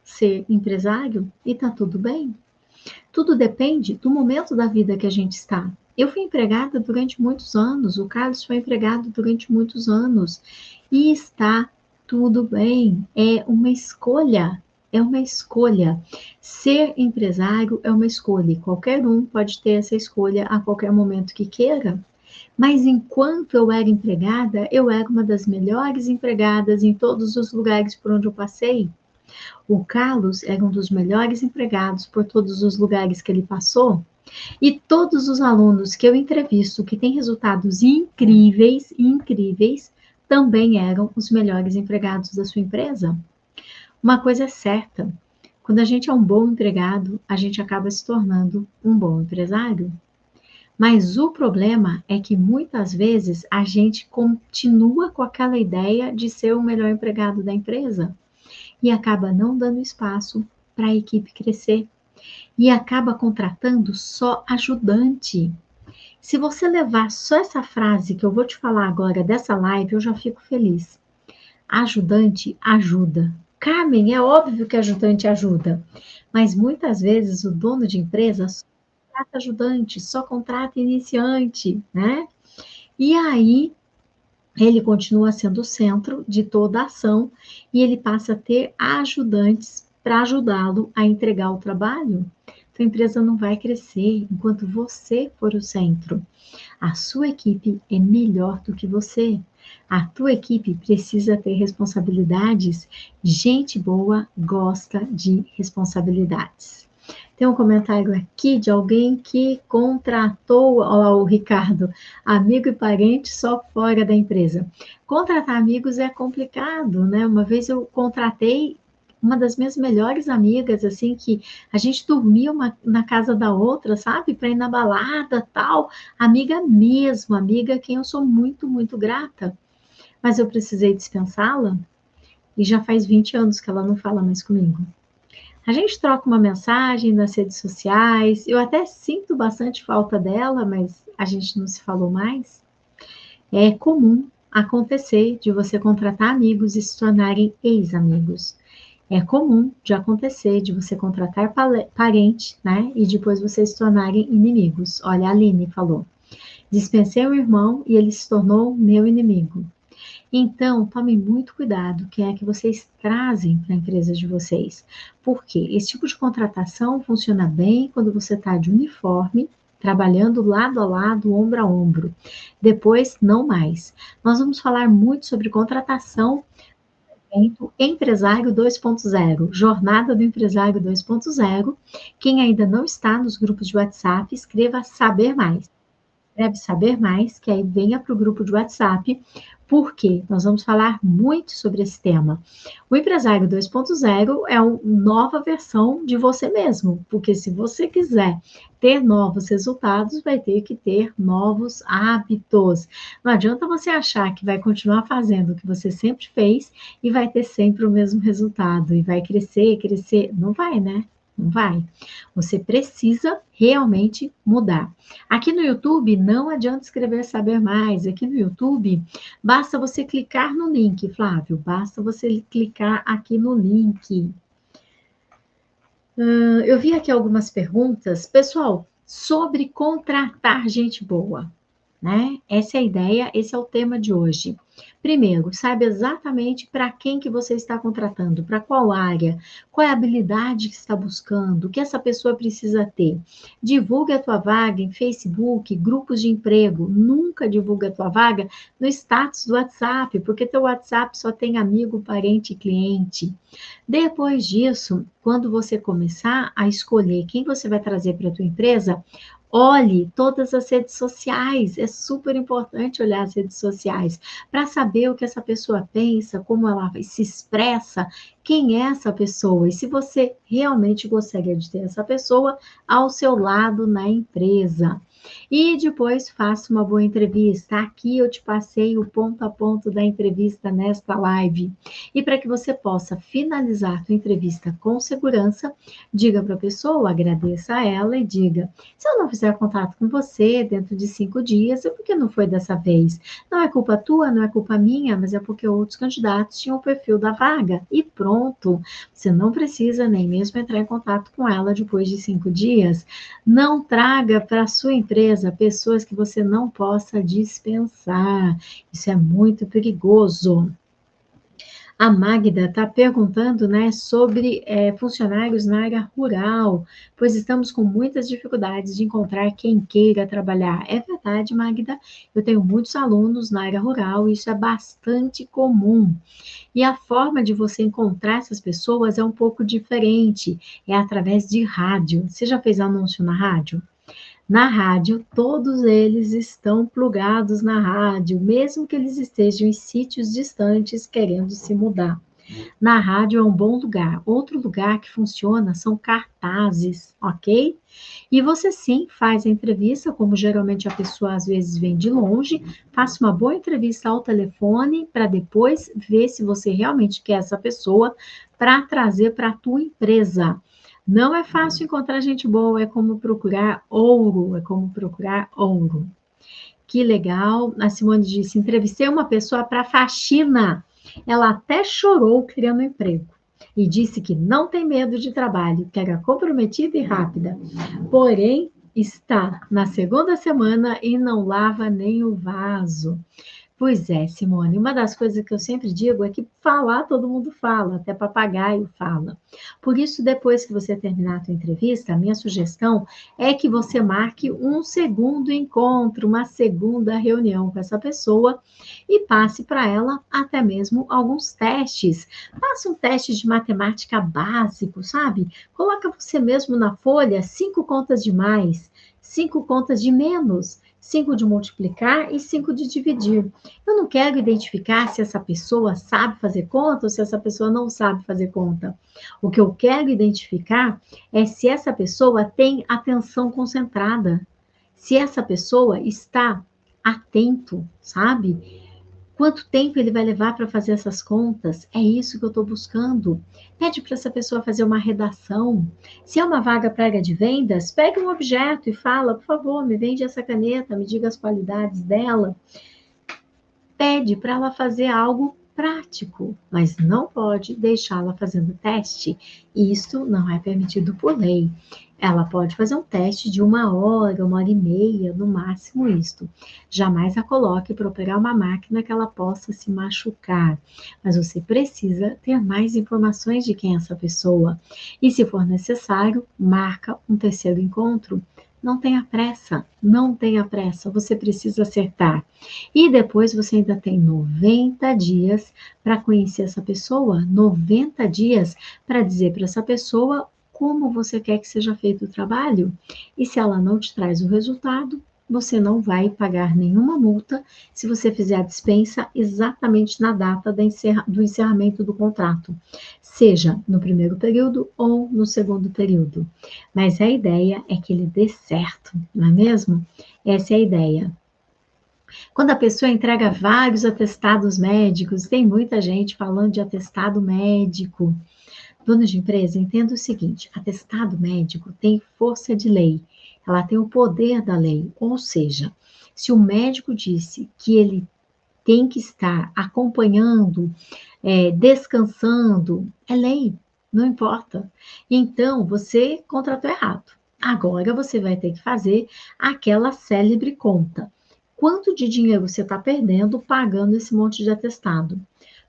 ser empresário e tá tudo bem. Tudo depende do momento da vida que a gente está. Eu fui empregada durante muitos anos, o Carlos foi empregado durante muitos anos e está tudo bem. É uma escolha, é uma escolha. Ser empresário é uma escolha. Qualquer um pode ter essa escolha a qualquer momento que queira. Mas enquanto eu era empregada, eu era uma das melhores empregadas em todos os lugares por onde eu passei. O Carlos era um dos melhores empregados por todos os lugares que ele passou. E todos os alunos que eu entrevisto, que têm resultados incríveis, incríveis, também eram os melhores empregados da sua empresa. Uma coisa é certa, quando a gente é um bom empregado, a gente acaba se tornando um bom empresário. Mas o problema é que muitas vezes a gente continua com aquela ideia de ser o melhor empregado da empresa e acaba não dando espaço para a equipe crescer e acaba contratando só ajudante. Se você levar só essa frase que eu vou te falar agora dessa live, eu já fico feliz. Ajudante ajuda. Carmen, é óbvio que ajudante ajuda, mas muitas vezes o dono de empresa só contrata ajudante, só contrata iniciante, né? E aí ele continua sendo o centro de toda a ação e ele passa a ter ajudantes para ajudá-lo a entregar o trabalho. Sua empresa não vai crescer enquanto você for o centro. A sua equipe é melhor do que você. A tua equipe precisa ter responsabilidades. Gente boa gosta de responsabilidades. Tem um comentário aqui de alguém que contratou, olha lá o Ricardo, amigo e parente só fora da empresa. Contratar amigos é complicado, né? Uma vez eu contratei uma das minhas melhores amigas, assim, que a gente dormia uma na casa da outra, sabe? Para ir na balada, tal. Amiga mesmo, amiga a quem eu sou muito, muito grata. Mas eu precisei dispensá-la e já faz 20 anos que ela não fala mais comigo. A gente troca uma mensagem nas redes sociais, eu até sinto bastante falta dela, mas a gente não se falou mais. É comum acontecer de você contratar amigos e se tornarem ex-amigos. É comum de acontecer de você contratar parente, né? E depois vocês se tornarem inimigos. Olha, a Aline falou. Dispensei o irmão e ele se tornou meu inimigo. Então, tomem muito cuidado quem é que vocês trazem para a empresa de vocês. Porque esse tipo de contratação funciona bem quando você está de uniforme, trabalhando lado a lado, ombro a ombro. Depois, não mais. Nós vamos falar muito sobre contratação Empresário 2.0, Jornada do Empresário 2.0. Quem ainda não está nos grupos de WhatsApp, escreva saber mais. Deve saber mais, que aí venha para o grupo de WhatsApp, porque nós vamos falar muito sobre esse tema. O empresário 2.0 é uma nova versão de você mesmo, porque se você quiser ter novos resultados, vai ter que ter novos hábitos. Não adianta você achar que vai continuar fazendo o que você sempre fez e vai ter sempre o mesmo resultado, e vai crescer, crescer. Não vai, né? Não vai. Você precisa realmente mudar. Aqui no YouTube, não adianta escrever saber mais. Aqui no YouTube, basta você clicar no link, Flávio. Basta você clicar aqui no link. Eu vi aqui algumas perguntas. Pessoal, sobre contratar gente boa, né? Essa é a ideia, esse é o tema de hoje. Primeiro, saiba exatamente para quem que você está contratando, para qual área, qual é a habilidade que está buscando, o que essa pessoa precisa ter. Divulgue a tua vaga em Facebook, grupos de emprego. Nunca divulgue a tua vaga no status do WhatsApp, porque teu WhatsApp só tem amigo, parente e cliente. Depois disso, quando você começar a escolher quem você vai trazer para a tua empresa, olhe todas as redes sociais, é super importante olhar as redes sociais para saber o que essa pessoa pensa, como ela se expressa, quem é essa pessoa e se você realmente gostaria de ter essa pessoa ao seu lado na empresa. E depois faça uma boa entrevista. Aqui eu te passei o ponto a ponto da entrevista nesta live. E para que você possa finalizar a sua entrevista com segurança, diga para a pessoa, agradeça a ela e diga: se eu não fizer contato com você dentro de 5 dias, é porque não foi dessa vez. Não é culpa tua, não é culpa minha, mas é porque outros candidatos tinham o perfil da vaga. E pronto. Você não precisa nem mesmo entrar em contato com ela depois de 5 dias. Não traga para a sua empresa pessoas que você não possa dispensar. Isso é muito perigoso. A Magda está perguntando, né, sobre funcionários na área rural, pois estamos com muitas dificuldades de encontrar quem queira trabalhar. É verdade, Magda, eu tenho muitos alunos na área rural, e isso é bastante comum. E a forma de você encontrar essas pessoas é um pouco diferente, é através de rádio. Você já fez anúncio na rádio? Na rádio, todos eles estão plugados na rádio, mesmo que eles estejam em sítios distantes querendo se mudar. Na rádio é um bom lugar. Outro lugar que funciona são cartazes, ok? E você sim faz a entrevista, como geralmente a pessoa às vezes vem de longe, faça uma boa entrevista ao telefone para depois ver se você realmente quer essa pessoa para trazer para a tua empresa. Não é fácil encontrar gente boa, é como procurar ouro, é como procurar ouro. Que legal. A Simone disse: entrevistei uma pessoa para faxina. Ela até chorou criando um emprego. E disse que não tem medo de trabalho, que era comprometida e rápida. Porém, está na segunda semana e não lava nem o vaso. Pois é, Simone, uma das coisas que eu sempre digo é que falar todo mundo fala, até papagaio fala. Por isso, depois que você terminar a tua entrevista, a minha sugestão é que você marque um segundo encontro, uma segunda reunião com essa pessoa e passe para ela até mesmo alguns testes. Faça um teste de matemática básico, sabe? Coloca você mesmo na folha 5 contas de mais, 5 contas de menos, 5 de multiplicar e 5 de dividir. Eu não quero identificar se essa pessoa sabe fazer conta ou se essa pessoa não sabe fazer conta. O que eu quero identificar é se essa pessoa tem atenção concentrada, se essa pessoa está atento, sabe? Quanto tempo ele vai levar para fazer essas contas? É isso que eu estou buscando. Pede para essa pessoa fazer uma redação. Se é uma vaga para área de vendas, pegue um objeto e fala, por favor, me vende essa caneta, me diga as qualidades dela. Pede para ela fazer algo prático, mas não pode deixá-la fazendo teste. Isso não é permitido por lei. Ela pode fazer um teste de 1 hora e meia, no máximo isto. Jamais a coloque para operar uma máquina que ela possa se machucar. Mas você precisa ter mais informações de quem é essa pessoa. E se for necessário, marca um terceiro encontro. Não tenha pressa, não tenha pressa, você precisa acertar. E depois você ainda tem 90 dias para conhecer essa pessoa, 90 dias para dizer para essa pessoa como você quer que seja feito o trabalho. E se ela não te traz o resultado, você não vai pagar nenhuma multa se você fizer a dispensa exatamente na data do encerramento do contrato, seja no primeiro período ou no segundo período. Mas a ideia é que ele dê certo, não é mesmo? Essa é a ideia. Quando a pessoa entrega vários atestados médicos, tem muita gente falando de atestado médico. Dono de empresa, entenda o seguinte: atestado médico tem força de lei, ela tem o poder da lei, ou seja, se o médico disse que ele tem que estar acompanhando, descansando, é lei, não importa. Então, você contratou errado. Agora você vai ter que fazer aquela célebre conta. Quanto de dinheiro você está perdendo pagando esse monte de atestado?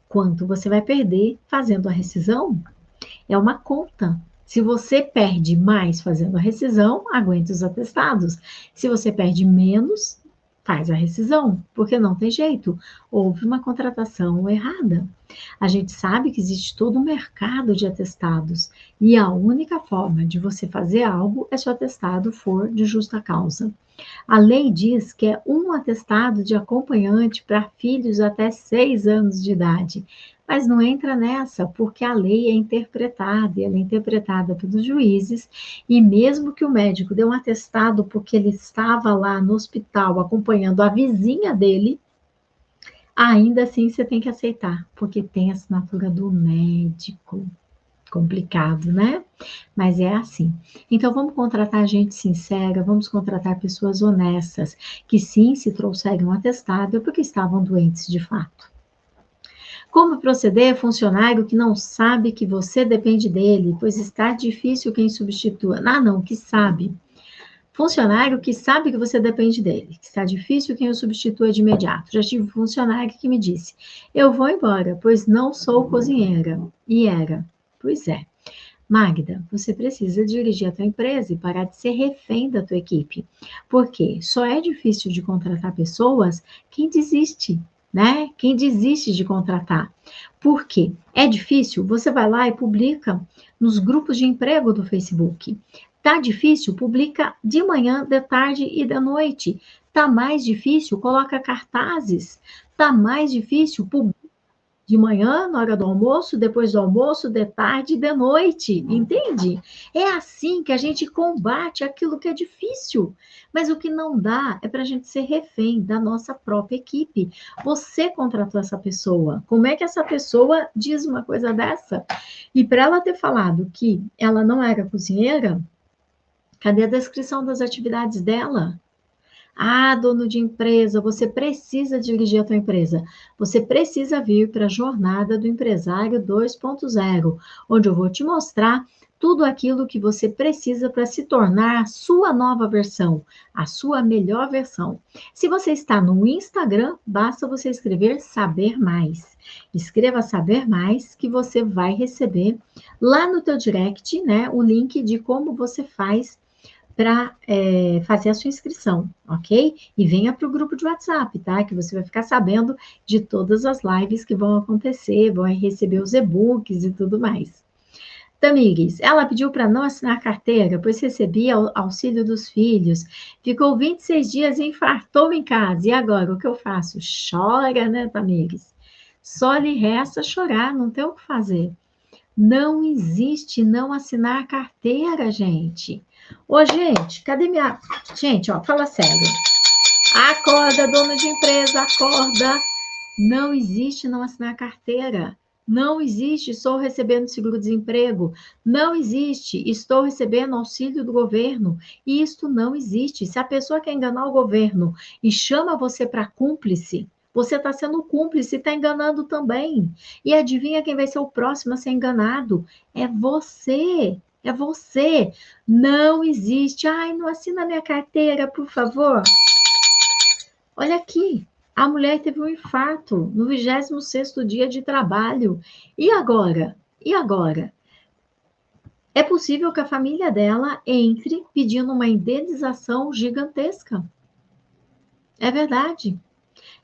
Quanto você vai perder fazendo a rescisão? É uma conta. Se você perde mais fazendo a rescisão, aguente os atestados. Se você perde menos, faz a rescisão, porque não tem jeito. Houve uma contratação errada. A gente sabe que existe todo um mercado de atestados e a única forma de você fazer algo é se o atestado for de justa causa. A lei diz que é um atestado de acompanhante para filhos até 6 anos de idade, mas não entra nessa, porque a lei é interpretada, e ela é interpretada pelos juízes, e mesmo que o médico dê um atestado porque ele estava lá no hospital acompanhando a vizinha dele, ainda assim você tem que aceitar, porque tem a assinatura do médico. Complicado, né? Mas é assim. Então, vamos contratar gente sincera, vamos contratar pessoas honestas, que sim, se trouxerem um atestado, é porque estavam doentes de fato. Como proceder funcionário que não sabe que você depende dele, pois está difícil quem substitua? Ah, não, que sabe. Funcionário que sabe que você depende dele, que está difícil quem o substitua de imediato. Já tive um funcionário que me disse: eu vou embora, pois não sou cozinheira. E era. Pois é. Magda, você precisa dirigir a tua empresa e parar de ser refém da tua equipe. Porque só é difícil de contratar pessoas quem desiste, né? Quem desiste de contratar. Por quê? É difícil? Você vai lá e publica nos grupos de emprego do Facebook. Tá difícil? Publica de manhã, de tarde e de noite. Tá mais difícil? Coloca cartazes. Tá mais difícil? De manhã, na hora do almoço, depois do almoço, de tarde e de noite, entende? É assim que a gente combate aquilo que é difícil. Mas o que não dá é para a gente ser refém da nossa própria equipe. Você contratou essa pessoa. Como é que essa pessoa diz uma coisa dessa? E para ela ter falado que ela não era cozinheira, cadê a descrição das atividades dela? Ah, dono de empresa, você precisa dirigir a tua empresa. Você precisa vir para a jornada do empresário 2.0, onde eu vou te mostrar tudo aquilo que você precisa para se tornar a sua nova versão, a sua melhor versão. Se você está no Instagram, basta você escrever saber mais. Escreva saber mais que você vai receber lá no teu direct, né, o link de como você faz para fazer a sua inscrição, ok? E venha para o grupo de WhatsApp, tá? Que você vai ficar sabendo de todas as lives que vão acontecer, vão receber os e-books e tudo mais. Tamires, ela pediu para não assinar carteira, pois recebia auxílio dos filhos, ficou 26 dias e infartou em casa. E agora, o que eu faço? Chora, né, Tamires? Só lhe resta chorar, não tem o que fazer. Não existe não assinar carteira, gente. Ô, gente, cadê minha... Gente, ó, fala sério. Acorda, dono de empresa, acorda. Não existe não assinar carteira. Não existe, estou recebendo seguro-desemprego. Não existe, estou recebendo auxílio do governo. Isto não existe. Se a pessoa quer enganar o governo e chama você para cúmplice, você está sendo cúmplice e está enganando também. E adivinha quem vai ser o próximo a ser enganado? É você. É você. Não existe. Ai, não assina minha carteira, por favor. Olha aqui. A mulher teve um infarto no 26º dia de trabalho. E agora? E agora? É possível que a família dela entre pedindo uma indenização gigantesca. É verdade.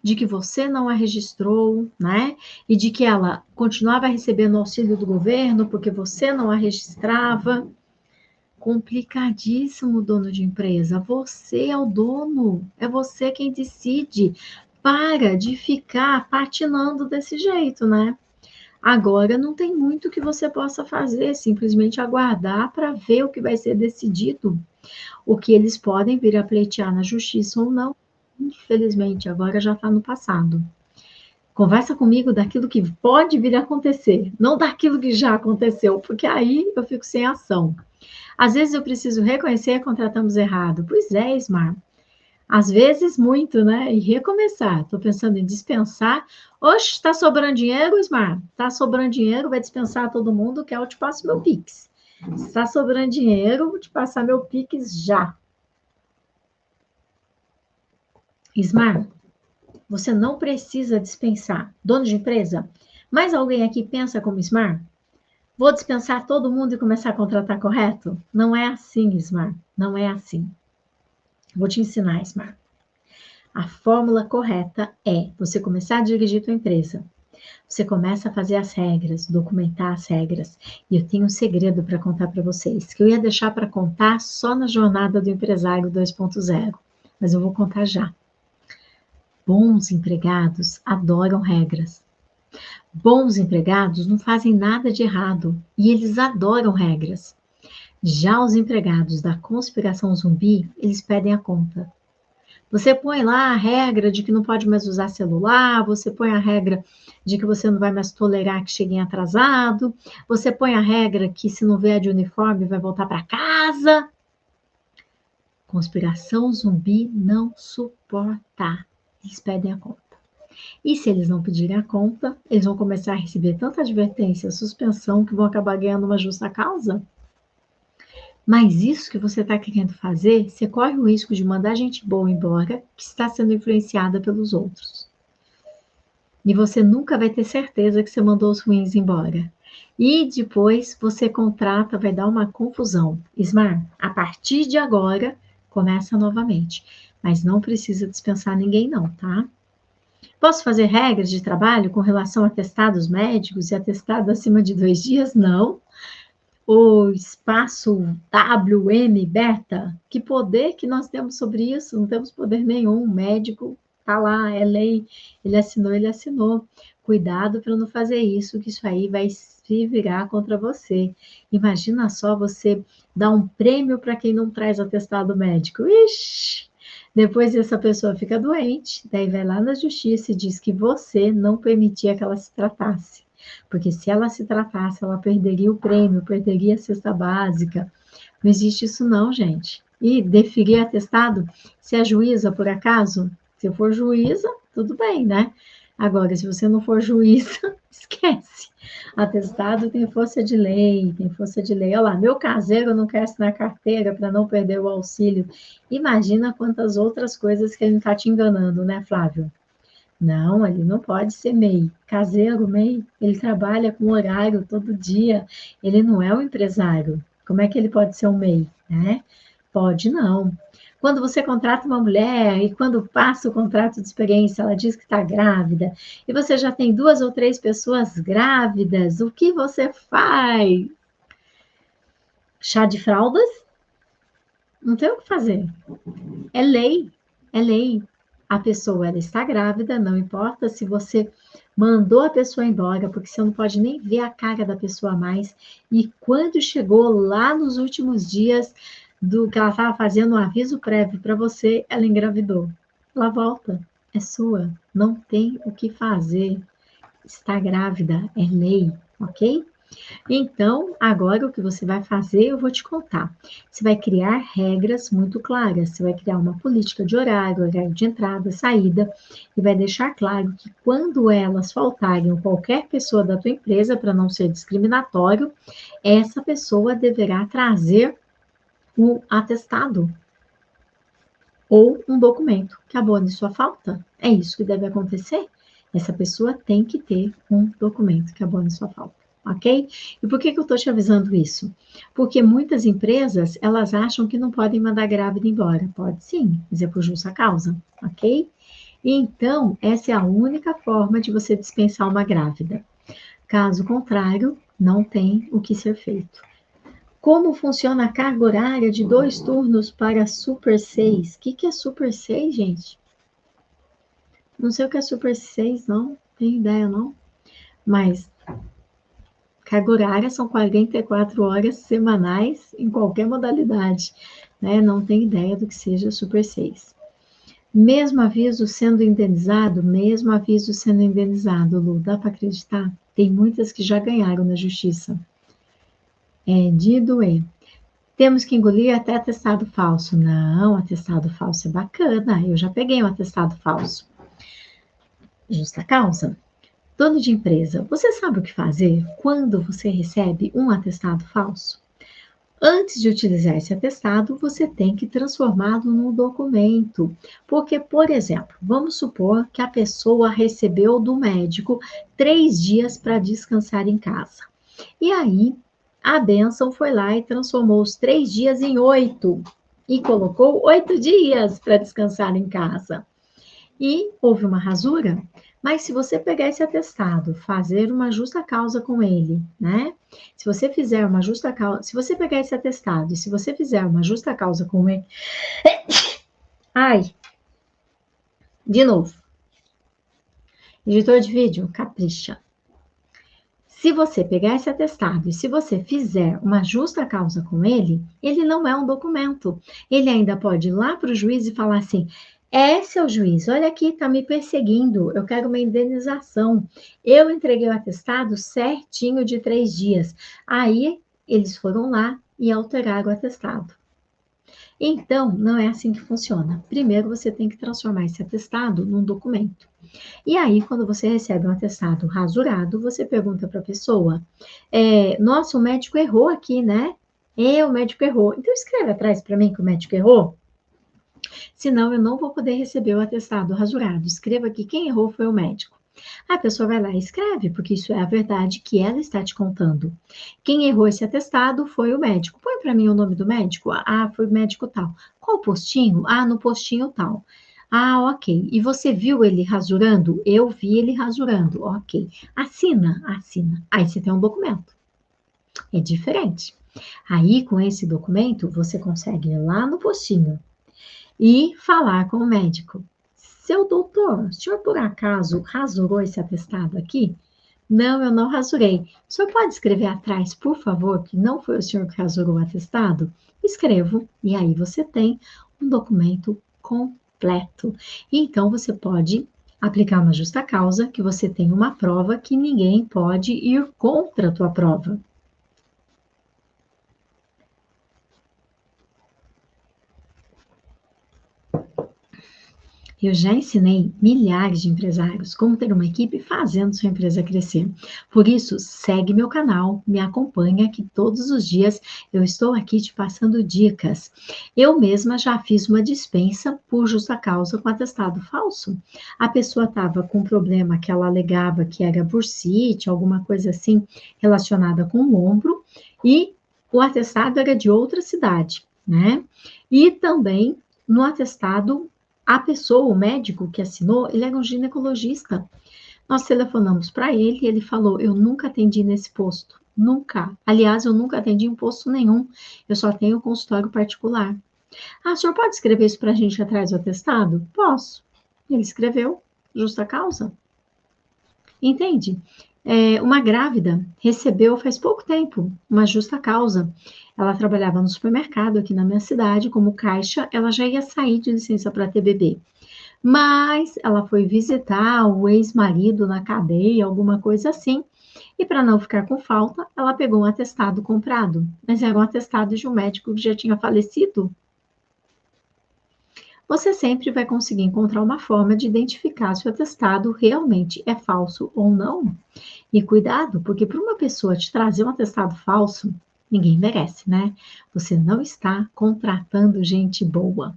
De que você não a registrou, né? E de que ela continuava recebendo auxílio do governo porque você não a registrava. Complicadíssimo, dono de empresa. Você é o dono, é você quem decide. Para de ficar patinando desse jeito, né? Agora não tem muito que você possa fazer, simplesmente aguardar para ver o que vai ser decidido, o que eles podem vir a pleitear na justiça ou não. Infelizmente, agora já está no passado. Conversa comigo daquilo que pode vir a acontecer, não daquilo que já aconteceu, porque aí eu fico sem ação. Às vezes eu preciso reconhecer que contratamos errado. Pois é, Ismar. Às vezes muito, né? E recomeçar. Estou pensando em dispensar. Oxe, está sobrando dinheiro, Ismar? Está sobrando dinheiro, vai dispensar todo mundo, que eu te passo meu Pix. Se está sobrando dinheiro, vou te passar meu Pix já. Ismar, você não precisa dispensar. Dono de empresa, mais alguém aqui pensa como Ismar? Vou dispensar todo mundo e começar a contratar correto? Não é assim, Ismar. Não é assim. Vou te ensinar, Ismar. A fórmula correta é você começar a dirigir tua empresa. Você começa a fazer as regras, documentar as regras. E eu tenho um segredo para contar para vocês, que eu ia deixar para contar só na jornada do empresário 2.0, mas eu vou contar já. Bons empregados adoram regras. Bons empregados não fazem nada de errado e eles adoram regras. Já os empregados da conspiração zumbi, eles pedem a conta. Você põe lá a regra de que não pode mais usar celular, você põe a regra de que você não vai mais tolerar que cheguem atrasado, você põe a regra que se não vier de uniforme vai voltar para casa. Conspiração zumbi não suporta. Eles pedem a conta. E se eles não pedirem a conta, eles vão começar a receber tanta advertência, suspensão, que vão acabar ganhando uma justa causa. Mas isso que você está querendo fazer, você corre o risco de mandar gente boa embora, que está sendo influenciada pelos outros. E você nunca vai ter certeza que você mandou os ruins embora. E depois você contrata, vai dar uma confusão. Ismar, a partir de agora, começa novamente. Mas não precisa dispensar ninguém não, tá? Posso fazer regras de trabalho com relação a atestados médicos e atestado acima de 2 dias? Não. O espaço WM beta, que poder que nós temos sobre isso? Não temos poder nenhum. O médico está lá, é lei, ele assinou, ele assinou. Cuidado para não fazer isso, que isso aí vai se virar contra você. Imagina só você dar um prêmio para quem não traz atestado médico. Ixi! Depois essa pessoa fica doente, daí vai lá na justiça e diz que você não permitia que ela se tratasse. Porque se ela se tratasse, ela perderia o prêmio, perderia a cesta básica. Não existe isso não, gente. E deferir atestado, se é juíza, por acaso, se eu for juíza, tudo bem, né? Agora, se você não for juíza, esquece. Atestado tem força de lei, tem força de lei. Olha lá, meu caseiro não quer assinar carteira para não perder o auxílio. Imagina quantas outras coisas que ele está te enganando, né, Flávio? Não, ele não pode ser MEI. Caseiro, MEI, ele trabalha com horário todo dia. Ele não é um empresário. Como é que ele pode ser um MEI, né? Pode não. Quando você contrata uma mulher e quando passa o contrato de experiência, ela diz que está grávida, e você já tem 2 ou 3 pessoas grávidas, o que você faz? Chá de fraldas? Não tem o que fazer. É lei, é lei. A pessoa ela está grávida, não importa se você mandou a pessoa embora, porque você não pode nem ver a cara da pessoa mais. E quando chegou lá nos últimos dias do que ela estava fazendo um aviso prévio para você, ela engravidou. Ela volta, é sua, não tem o que fazer. Está grávida, é lei, ok? Então, agora o que você vai fazer, eu vou te contar. Você vai criar regras muito claras, você vai criar uma política de horário, horário de entrada, saída, e vai deixar claro que quando elas faltarem ou qualquer pessoa da tua empresa, para não ser discriminatório, essa pessoa deverá trazer um atestado ou um documento que abone sua falta. É isso que deve acontecer. Essa pessoa tem que ter um documento que abone sua falta, ok? E por que eu estou te avisando isso? Porque muitas empresas, elas acham que não podem mandar grávida embora. Pode sim, mas é por justa causa, ok? Então, essa é a única forma de você dispensar uma grávida. Caso contrário, não tem o que ser feito. Como funciona a carga horária de 2 turnos para Super 6? O que é Super 6, gente? Não sei o que é Super 6, não. Tenho ideia, não. Mas carga horária são 44 horas semanais em qualquer modalidade, né? Não tenho ideia do que seja Super 6. Mesmo aviso sendo indenizado, Lu, dá para acreditar? Tem muitas que já ganharam na justiça. É de doer. Temos que engolir até atestado falso. Não, atestado falso é bacana. Eu já peguei um atestado falso. Justa causa. Dono de empresa, você sabe o que fazer quando você recebe um atestado falso? Antes de utilizar esse atestado, você tem que transformá-lo num documento. Porque, por exemplo, vamos supor que a pessoa recebeu do médico 3 dias para descansar em casa. E aí, a bênção foi lá e transformou os 3 dias em 8 e colocou 8 dias para descansar em casa. E houve uma rasura, mas se você pegar esse atestado, fazer uma justa causa com ele, né? Se você fizer uma justa causa, se você pegar esse atestado e se você fizer uma justa causa com ele, ai, de novo. Editor de vídeo, capricha. Se você pegar esse atestado e se você fizer uma justa causa com ele, ele não é um documento. Ele ainda pode ir lá para o juiz e falar assim: seu juiz, olha aqui, está me perseguindo, eu quero uma indenização. Eu entreguei o atestado certinho de 3 dias. Aí eles foram lá e alteraram o atestado. Então, não é assim que funciona. Primeiro, você tem que transformar esse atestado num documento. E aí, quando você recebe um atestado rasurado, você pergunta para a pessoa: nossa, o médico errou aqui, né? O médico errou. Então, escreve atrás para mim que o médico errou. Senão, eu não vou poder receber o atestado rasurado. Escreva aqui quem errou foi o médico. A pessoa vai lá e escreve, porque isso é a verdade que ela está te contando. Quem errou esse atestado foi o médico. Põe para mim o nome do médico. Ah, foi o médico tal. Qual postinho? Ah, no postinho tal. Ah, ok. E você viu ele rasurando? Eu vi ele rasurando. Ok. Assina, assina. Aí você tem um documento. É diferente. Aí, com esse documento, você consegue ir lá no postinho e falar com o médico. Seu doutor, o senhor por acaso rasurou esse atestado aqui? Não, eu não rasurei. O senhor pode escrever atrás, por favor, que não foi o senhor que rasurou o atestado? Escrevo, e aí você tem um documento completo. E então você pode aplicar uma justa causa, que você tem uma prova que ninguém pode ir contra a tua prova. Eu já ensinei milhares de empresários como ter uma equipe fazendo sua empresa crescer. Por isso, segue meu canal, me acompanha que todos os dias eu estou aqui te passando dicas. Eu mesma já fiz uma dispensa por justa causa com atestado falso. A pessoa estava com um problema que ela alegava que era bursite, alguma coisa assim relacionada com o ombro, e o atestado era de outra cidade, né? E também no atestado a pessoa, o médico que assinou, ele era um ginecologista. Nós telefonamos para ele e ele falou: Eu nunca atendi nesse posto. Nunca. Aliás, eu nunca atendi em posto nenhum. Eu só tenho consultório particular. Ah, o senhor pode escrever isso para a gente atrás do atestado? Posso. Ele escreveu, justa causa. Entende? Uma grávida recebeu faz pouco tempo uma justa causa. Ela trabalhava no supermercado aqui na minha cidade como caixa, ela já ia sair de licença para ter bebê. Mas ela foi visitar o ex-marido na cadeia, alguma coisa assim, e para não ficar com falta, ela pegou um atestado comprado, mas era um atestado de um médico que já tinha falecido. Você sempre vai conseguir encontrar uma forma de identificar se o atestado realmente é falso ou não. E cuidado, porque para uma pessoa te trazer um atestado falso, ninguém merece, né? Você não está contratando gente boa.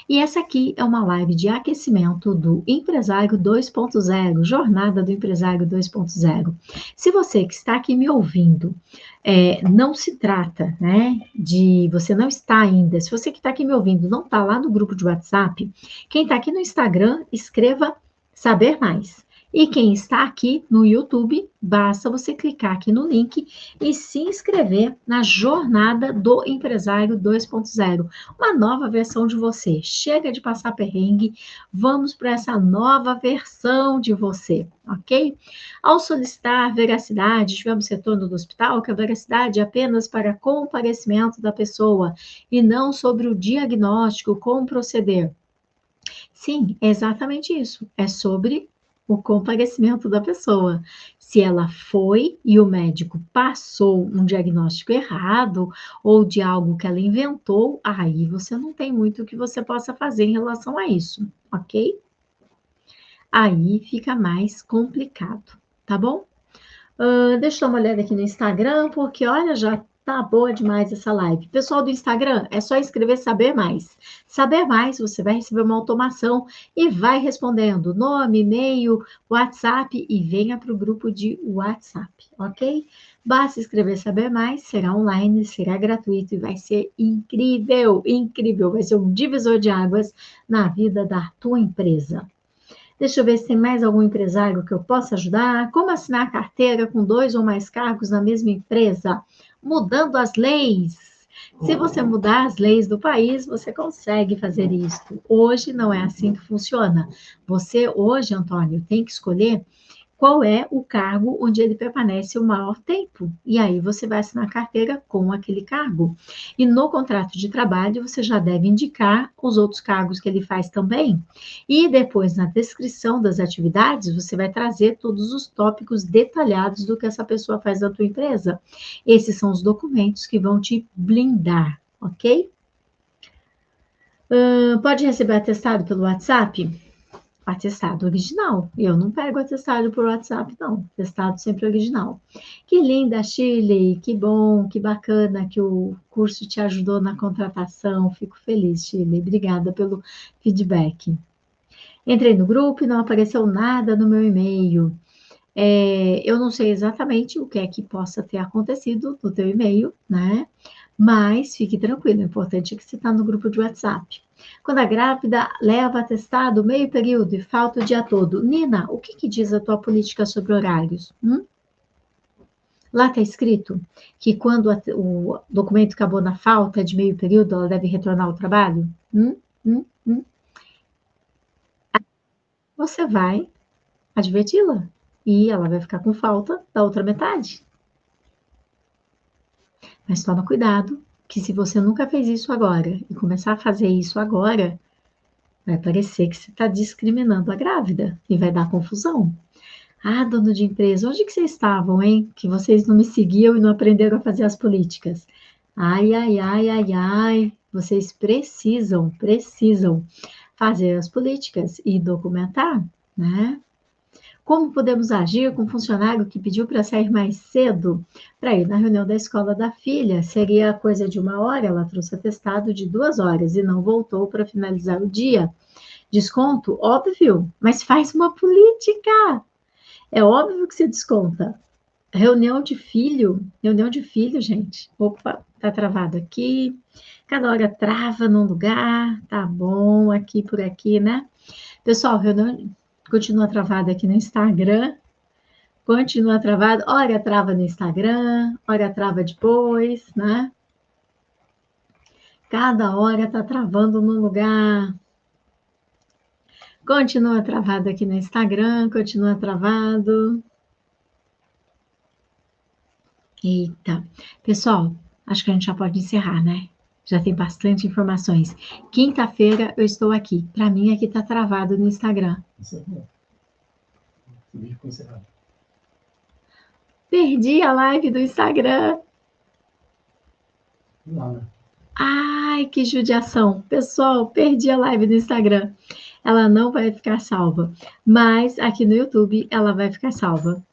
E essa aqui é uma live de aquecimento do Empresário 2.0, Jornada do Empresário 2.0. Se você que está aqui me ouvindo, não se trata, né, de você não está ainda, se você que está aqui me ouvindo não está lá no grupo de WhatsApp, quem está aqui no Instagram, escreva saber mais. E quem está aqui no YouTube, basta você clicar aqui no link e se inscrever na Jornada do Empresário 2.0, uma nova versão de você. Chega de passar perrengue, vamos para essa nova versão de você, ok? Ao solicitar veracidade, tivemos retorno do hospital, que a veracidade é apenas para comparecimento da pessoa e não sobre o diagnóstico, como proceder. Sim, é exatamente isso. É sobre o comparecimento da pessoa. Se ela foi e o médico passou um diagnóstico errado ou de algo que ela inventou, aí você não tem muito o que você possa fazer em relação a isso, ok? Aí fica mais complicado, tá bom? Deixa eu dar uma olhada aqui no Instagram, porque olha, já tá boa demais essa live. Pessoal do Instagram, é só escrever saber mais. Saber mais, você vai receber uma automação e vai respondendo nome, e-mail, WhatsApp e venha para o grupo de WhatsApp, ok? Basta escrever saber mais, será online, será gratuito e vai ser incrível, incrível. Vai ser um divisor de águas na vida da tua empresa. Deixa eu ver se tem mais algum empresário que eu possa ajudar. Como assinar carteira com 2 ou mais cargos na mesma empresa? Mudando as leis. Se você mudar as leis do país, você consegue fazer isso. Hoje não é assim que funciona. Você, hoje, Antônio, tem que escolher qual é o cargo onde ele permanece o maior tempo. E aí você vai assinar carteira com aquele cargo. E no contrato de trabalho, você já deve indicar os outros cargos que ele faz também. E depois, na descrição das atividades, você vai trazer todos os tópicos detalhados do que essa pessoa faz na tua empresa. Esses são os documentos que vão te blindar, ok? Pode receber atestado pelo WhatsApp? Atestado original. Eu não pego atestado por WhatsApp, não. Atestado sempre original. Que linda, Shirley. Que bom, que bacana que o curso te ajudou na contratação. Fico feliz, Shirley. Obrigada pelo feedback. Entrei no grupo e não apareceu nada no meu e-mail. Eu não sei exatamente o que é que possa ter acontecido no teu e-mail, né? Mas fique tranquilo, o importante é que você está no grupo de WhatsApp. Quando a grávida leva atestado meio período e falta o dia todo. Nina, o que diz a tua política sobre horários? Lá está escrito que quando o documento acabou na falta de meio período, ela deve retornar ao trabalho? Você vai adverti-la e ela vai ficar com falta da outra metade. Mas toma cuidado, que se você nunca fez isso agora e começar a fazer isso agora, vai parecer que você está discriminando a grávida e vai dar confusão. Ah, dono de empresa, onde que vocês estavam, hein? Que vocês não me seguiam e não aprenderam a fazer as políticas. Ai, ai, ai, ai, ai. Vocês precisam fazer as políticas e documentar, né? Como podemos agir com um funcionário que pediu para sair mais cedo para ir na reunião da escola da filha? Seria coisa de 1 hora, ela trouxe atestado de 2 horas e não voltou para finalizar o dia. Desconto? Óbvio, mas faz uma política. É óbvio que você desconta. Reunião de filho, gente. Opa, tá travado aqui. Cada hora trava num lugar, tá bom, aqui por aqui, né? Pessoal, reunião continua travada aqui no Instagram. Continua travado. Hora trava no Instagram, hora trava depois, né? Cada hora tá travando num lugar. Continua travado aqui no Instagram, continua travado. Eita. Pessoal, acho que a gente já pode encerrar, né? Já tem bastante informações. Quinta-feira eu estou aqui. Para mim, aqui tá travado no Instagram. Isso aqui, ó. O vídeo foi encerrado. Perdi a live do Instagram. Não, né? Ai, que judiação. Pessoal, perdi a live do Instagram. Ela não vai ficar salva. Mas aqui no YouTube ela vai ficar salva.